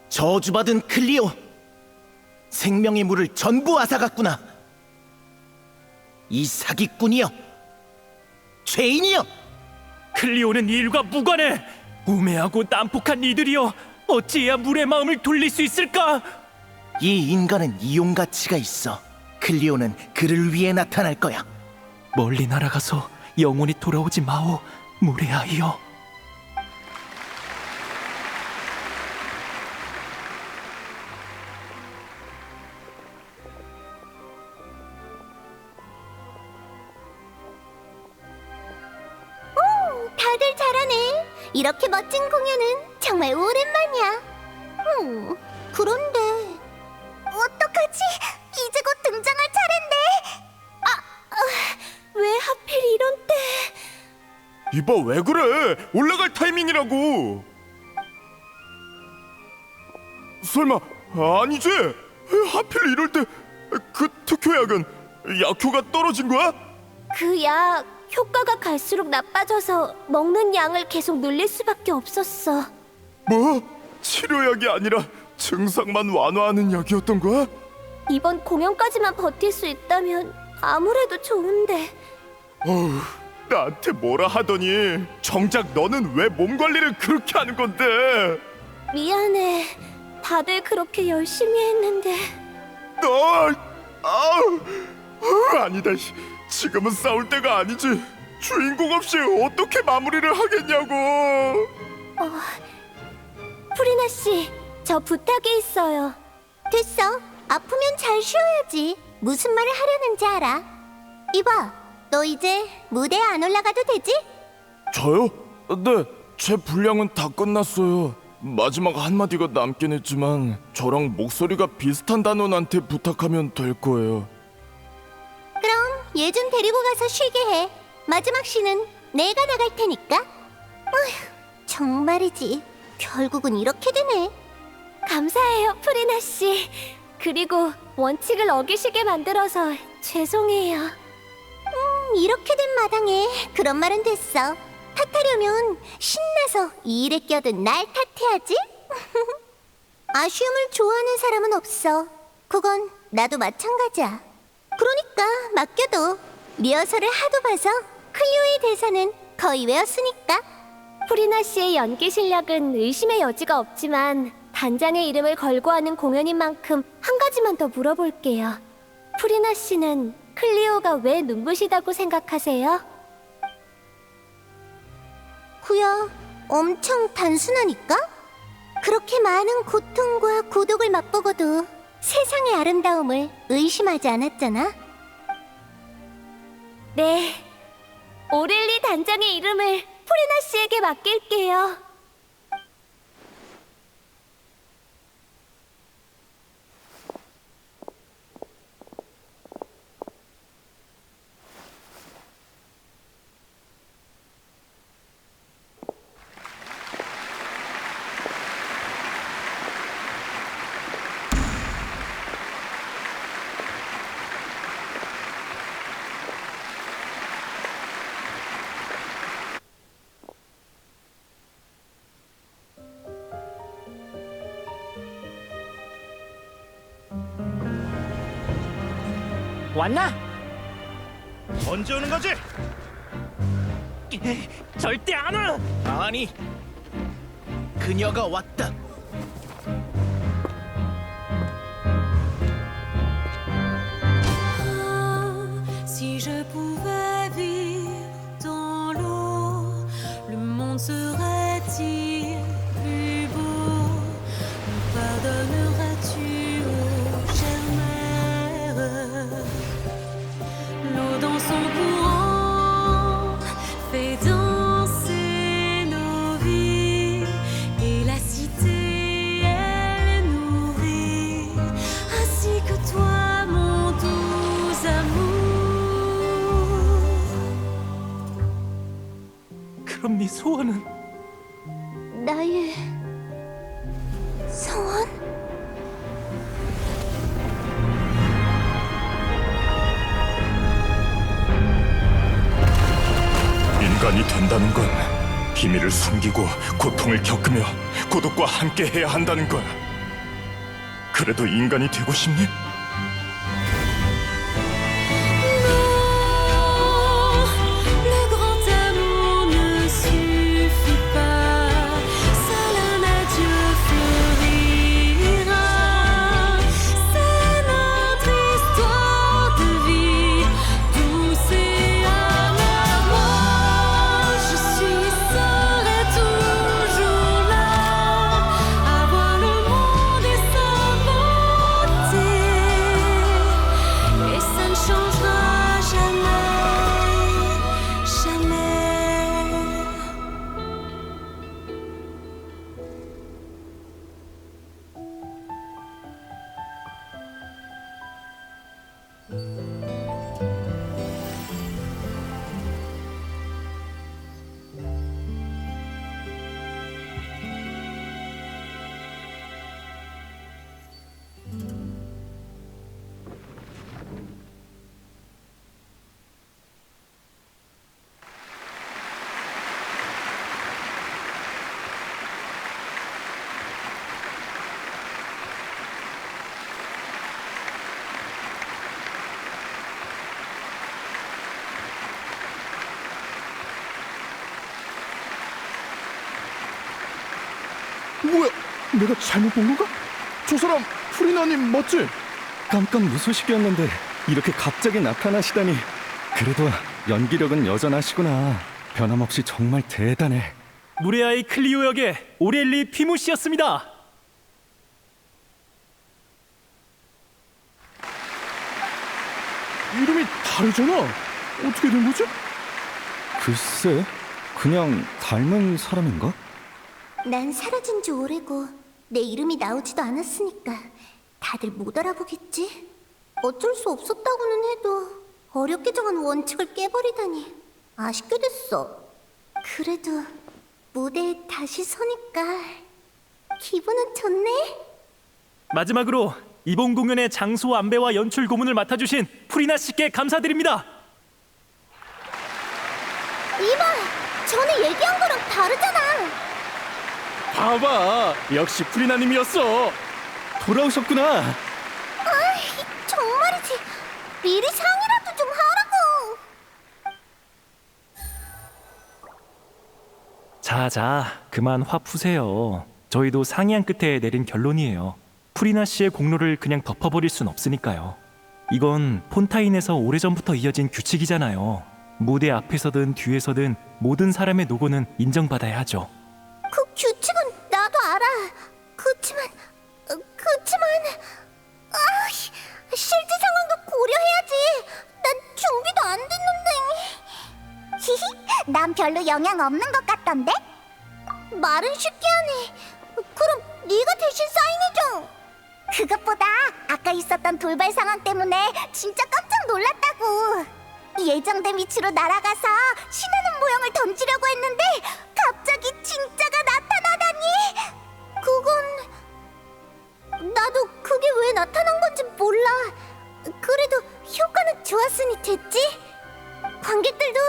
저주받은 클리오, 생명의 물을 전부 앗아갔구나. 이 사기꾼이여, 죄인이여. 클리오는 일과 무관해. 우매하고 난폭한 이들이여, 어찌해야 물의 마음을 돌릴 수 있을까? 이 인간은 이용 가치가 있어. 클리오는 그를 위해 나타날 거야. 멀리 날아가서 영원히 돌아오지 마오, 물의 아이여. 다들 잘하네. 이렇게 멋진 공연은 정말 오랜만이야. 그런데 어떡하지? 이제 곧 등장할 차례인데. 왜 하필 이런 때? 이봐, 왜 그래? 올라갈 타이밍이라고. 설마 아니지? 하필 이럴 때 그 특효약은 약효가 떨어진 거야? 그 약 효과가 갈수록 나빠져서 먹는 양을 계속 늘릴 수밖에 없었어. 뭐? 치료약이 아니라 증상만 완화하는 약이었던 거야? 이번 공연까지만 버틸 수 있다면 아무래도 좋은데. 어휴, 나한테 뭐라 하더니 정작 너는 왜 몸 관리를 그렇게 하는 건데? 미안해. 다들 그렇게 열심히 했는데. 아니다. 지금은 싸울 때가 아니지. 주인공 없이 어떻게 마무리를 하겠냐고. 프리나 씨, 저 부탁이 있어요. 됐어. 아프면 잘 쉬어야지. 무슨 말을 하려는지 알아. 이봐, 너 이제 무대에 안 올라가도 되지? 저요? 네, 제 분량은 다 끝났어요. 마지막 한마디가 남긴 했지만 저랑 목소리가 비슷한 단원한테 부탁하면 될 거예요. 그럼 얘 좀 데리고 가서 쉬게 해. 마지막 시는 내가 나갈 테니까. 어휴, 정말이지. 결국은 이렇게 되네. 감사해요, 프리나 씨. 그리고 원칙을 어기시게 만들어서 죄송해요. 이렇게 된 마당에 그런 말은 됐어. 탓하려면 신나서 이 일에 끼어든 날 탓해야지. 아쉬움을 좋아하는 사람은 없어. 그건 나도 마찬가지야. 그러니까 맡겨둬. 리허설을 하도 봐서 클리오의 대사는 거의 외웠으니까. 프리나 씨의 연기 실력은 의심의 여지가 없지만 단장의 이름을 걸고 하는 공연인 만큼 한 가지만 더 물어볼게요. 프리나 씨는 클리오가 왜 눈부시다고 생각하세요? 구야, 엄청 단순하니까? 그렇게 많은 고통과 고독을 맛보고도 세상의 아름다움을 의심하지 않았잖아. 네, 오렐리 단장의 이름을 프리나 씨에게 맡길게요. 왔나? 언제 오는 거지? 절대 안 와! 아니, 그녀가 왔다. Si je pouvais vivre dans l'eau, le monde serait-il plus beau? Me pardonneras-tu, ô chère mère? L'eau dans son courant fait danser nos vies, et la cité elle nourrit, ainsi que toi, mon doux amour. 그럼 네 소원은? 나의 소원? 인간이 된다는 건 비밀을 숨기고 고통을 겪으며 고독과 함께 해야 한다는 거야. 그래도 인간이 되고 싶니? Le grand amour ne suffit pas, seul un adieu fleurira. C'est notre histoire de vie, douce et amère. Moi, je suis, serai toujours là, à voir le monde et sa beauté, et ça ne changera jamais, jamais. 뭐야? 내가 잘못 본 건가? 저 사람 프리나님 맞지? 깜깜 무소식이었는데 이렇게 갑자기 나타나시다니. 그래도 연기력은 여전하시구나. 변함없이 정말 대단해. 무레아의 클리오 역의 오렐리 피무 씨였습니다. 이름이 다르잖아. 어떻게 된 거지? 글쎄, 그냥 닮은 사람인가? 난 사라진 지 오래고 내 이름이 나오지도 않았으니까 다들 못 알아보겠지? 어쩔 수 없었다고는 해도 어렵게 정한 원칙을 깨버리다니 아쉽게 됐어. 그래도 무대에 다시 서니까 기분은 좋네. 마지막으로 이번 공연의 장소 안배와 연출 고문을 맡아주신 프리나 씨께 감사드립니다. 이봐, 전에 얘기한 거랑 다르잖아. 봐봐, 역시 프리나님이었어. 돌아오셨구나. 정말이지. 미리 상의라도 좀 하라고. 자, 그만 화 푸세요. 저희도 상의한 끝에 내린 결론이에요. 프리나 씨의 공로를 그냥 덮어버릴 순 없으니까요. 이건 폰타인에서 오래전부터 이어진 규칙이잖아요. 무대 앞에서든 뒤에서든 모든 사람의 노고는 인정받아야 하죠. 그 규칙은 나도 알아. 그치만 실제 상황도 고려해야지. 난 준비도 안 됐는데. 히히, 난 별로 영향 없는 것 같던데? 말은 쉽게 하네. 그럼 네가 대신 사인해줘. 그것보다 아까 있었던 돌발 상황 때문에 진짜 깜짝 놀랐다고. 예정된 위치로 날아가서 신하는 모형을 던지려고 했는데 갑자기 진짜가 나타나다니. 나도 그게 왜 나타난 건지 몰라. 그래도 효과는 좋았으니 됐지? 관객들도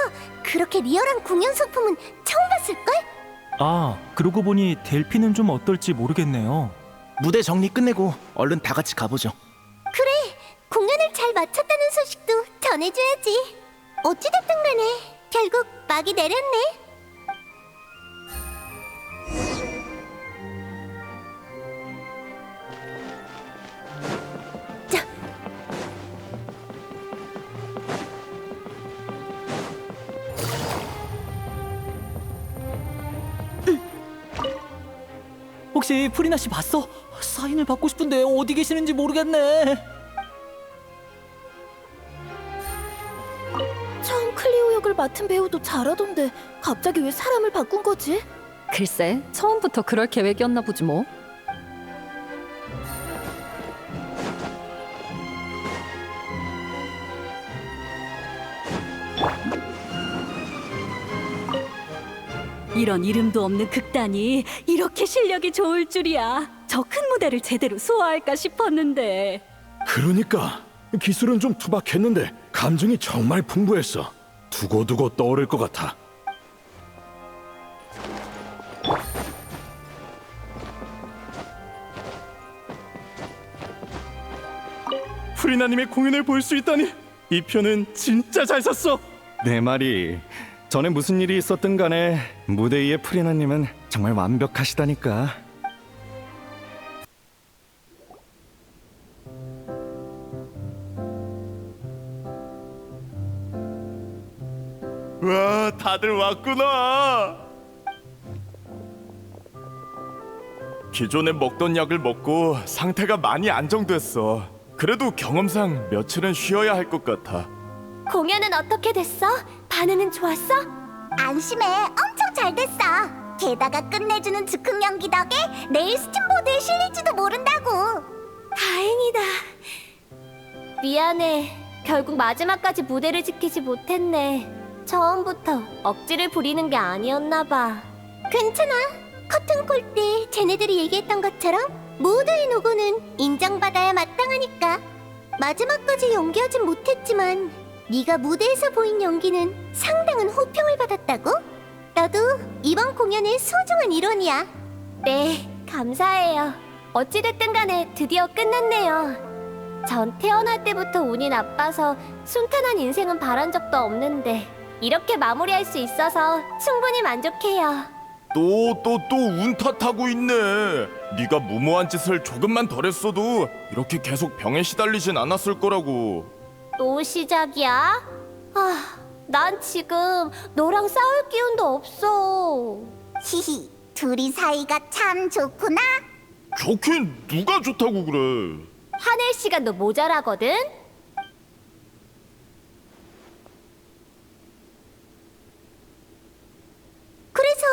그렇게 리얼한 공연 소품은 처음 봤을걸? 아, 그러고 보니 델피는 좀 어떨지 모르겠네요. 무대 정리 끝내고 얼른 다 같이 가보죠. 그래, 공연을 잘 마쳤다는 소식도 전해줘야지. 어찌됐든 간에 결국 막이 내렸네. 혹시 프리나 씨 봤어? 사인을 받고 싶은데 어디 계시는지 모르겠네. 처음 클리오 역을 맡은 배우도 잘하던데 갑자기 왜 사람을 바꾼 거지? 글쎄, 처음부터 그럴 계획이었나 보지 뭐. 이런 이름도 없는 극단이 이렇게 실력이 좋을 줄이야. 저 큰 무대를 제대로 소화할까 싶었는데. 그러니까 기술은 좀 투박했는데 감정이 정말 풍부했어. 두고두고 떠오를 것 같아. 프리나님의 공연을 볼 수 있다니 이 편은 진짜 잘 샀어. 내 말이 전에 무슨 일이 있었든 간에 무대 위의 프리나님은 정말 완벽하시다니까. 와, 다들 왔구나. 기존에 먹던 약을 먹고 상태가 많이 안정됐어. 그래도 경험상 며칠은 쉬어야 할 것 같아. 공연은 어떻게 됐어? 반응은 좋았어? 안심해, 엄청 잘 됐어. 게다가 끝내주는 즉흥 연기 덕에 내일 스팀보드에 실릴지도 모른다고. 다행이다. 미안해. 결국 마지막까지 무대를 지키지 못했네. 처음부터 억지를 부리는 게 아니었나 봐. 괜찮아. 커튼콜 때 쟤네들이 얘기했던 것처럼 모두의 노고는 인정받아야 마땅하니까. 마지막까지 연기하진 못했지만 네가 무대에서 보인 연기는 상당한 호평을 받았다고? 너도 이번 공연의 소중한 일원이야. 네, 감사해요. 어찌됐든 간에 드디어 끝났네요. 전 태어날 때부터 운이 나빠서 순탄한 인생은 바란 적도 없는데 이렇게 마무리할 수 있어서 충분히 만족해요. 또 운 탓하고 있네. 네가 무모한 짓을 조금만 덜 했어도 이렇게 계속 병에 시달리진 않았을 거라고. 또 시작이야? 난 지금 너랑 싸울 기운도 없어. 히히, 둘이 사이가 참 좋구나. 좋긴 누가 좋다고 그래. 화낼 시간도 모자라거든? 그래서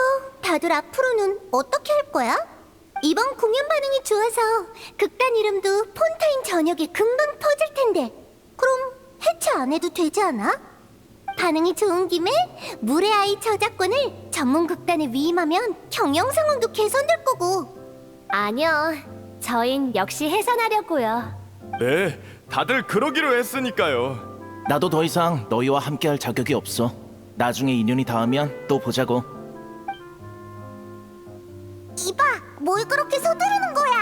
다들 앞으로는 어떻게 할 거야? 이번 공연 반응이 좋아서 극단 이름도 폰타인 전역에 금방 퍼질 텐데 그럼 해체 안 해도 되지 않아? 반응이 좋은 김에 물의 아이 저작권을 전문 극단에 위임하면 경영 상황도 개선될 거고. 아니요, 저흰 역시 해산하려고요. 네, 다들 그러기로 했으니까요. 나도 더 이상 너희와 함께할 자격이 없어. 나중에 인연이 닿으면 또 보자고. 이봐, 뭘 그렇게 서두르는 거야?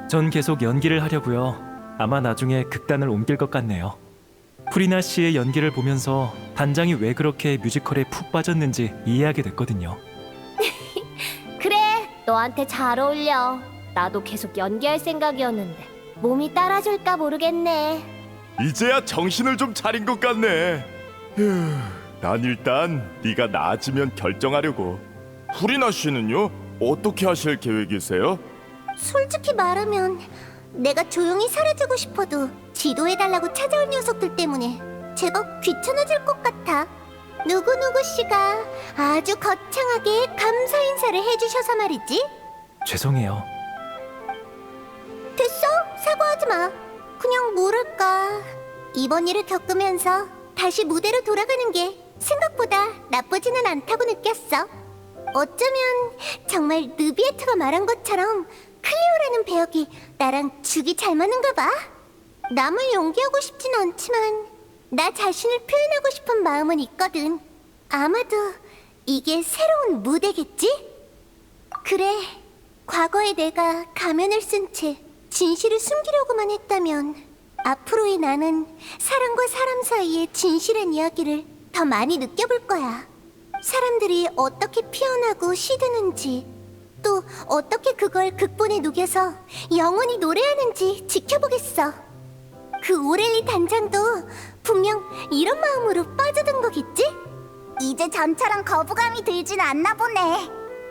전 계속 연기를 하려고요. 아마 나중에 극단을 옮길 것 같네요. 프리나 씨의 연기를 보면서 단장이 왜 그렇게 뮤지컬에 푹 빠졌는지 이해하게 됐거든요. 그래, 너한테 잘 어울려. 나도 계속 연기할 생각이었는데 몸이 따라줄까 모르겠네. 이제야 정신을 좀 차린 것 같네. 휴, 난 일단 네가 나아지면 결정하려고. 후리나 씨는요? 어떻게 하실 계획이세요? 솔직히 말하면 내가 조용히 사라지고 싶어도 지도해달라고 찾아올 녀석들 때문에 제법 귀찮아질 것 같아. 누구누구 씨가 아주 거창하게 감사 인사를 해주셔서 말이지. 죄송해요. 됐어? 사과하지 마. 그냥 뭐랄까, 이번 일을 겪으면서 다시 무대로 돌아가는 게 생각보다 나쁘지는 않다고 느꼈어. 어쩌면 정말 느비에트가 말한 것처럼 클레오라는 배역이 나랑 죽이 잘 맞는가 봐. 남을 연기하고 싶진 않지만 나 자신을 표현하고 싶은 마음은 있거든. 아마도 이게 새로운 무대겠지? 그래, 과거에 내가 가면을 쓴 채 진실을 숨기려고만 했다면 앞으로의 나는 사람과 사람 사이의 진실한 이야기를 더 많이 느껴볼 거야. 사람들이 어떻게 피어나고 시드는지, 또 어떻게 그걸 극본에 녹여서 영원히 노래하는지 지켜보겠어. 그 오렐리 단장도 분명 이런 마음으로 빠져든 거겠지? 이제 전처럼 거부감이 들진 않나 보네.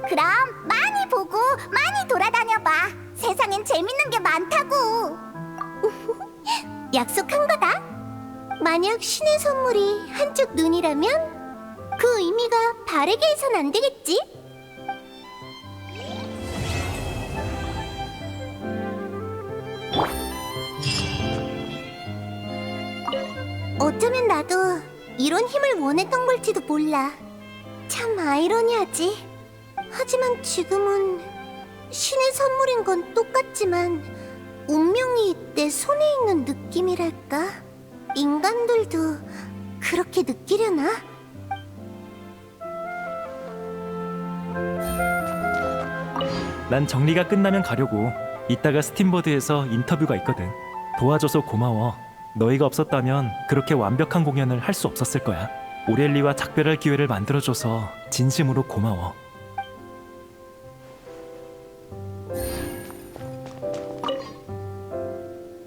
그럼 많이 보고 많이 돌아다녀봐. 세상엔 재밌는 게 많다고. 약속한 거다. 만약 신의 선물이 한쪽 눈이라면 그 의미가 바르게 해선 안 되겠지? 어쩌면 나도 이런 힘을 원했던 걸지도 몰라. 참 아이러니하지. 하지만 지금은 신의 선물인 건 똑같지만 운명이 내 손에 있는 느낌이랄까? 인간들도 그렇게 느끼려나? 난 정리가 끝나면 가려고. 이따가 스팀버드에서 인터뷰가 있거든. 도와줘서 고마워. 너희가 없었다면 그렇게 완벽한 공연을 할 수 없었을 거야. 오렐리와 작별할 기회를 만들어줘서 진심으로 고마워.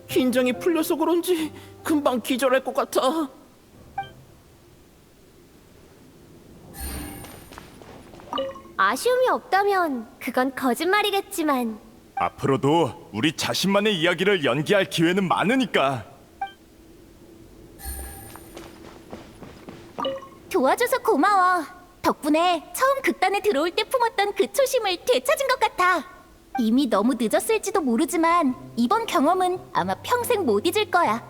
긴장이 풀려서 그런지 금방 기절할 것 같아. 아쉬움이 없다면 그건 거짓말이겠지만 앞으로도 우리 자신만의 이야기를 연기할 기회는 많으니까. 도와줘서 고마워. 덕분에 처음 극단에 들어올 때 품었던 그 초심을 되찾은 것 같아. 이미 너무 늦었을지도 모르지만 이번 경험은 아마 평생 못 잊을 거야.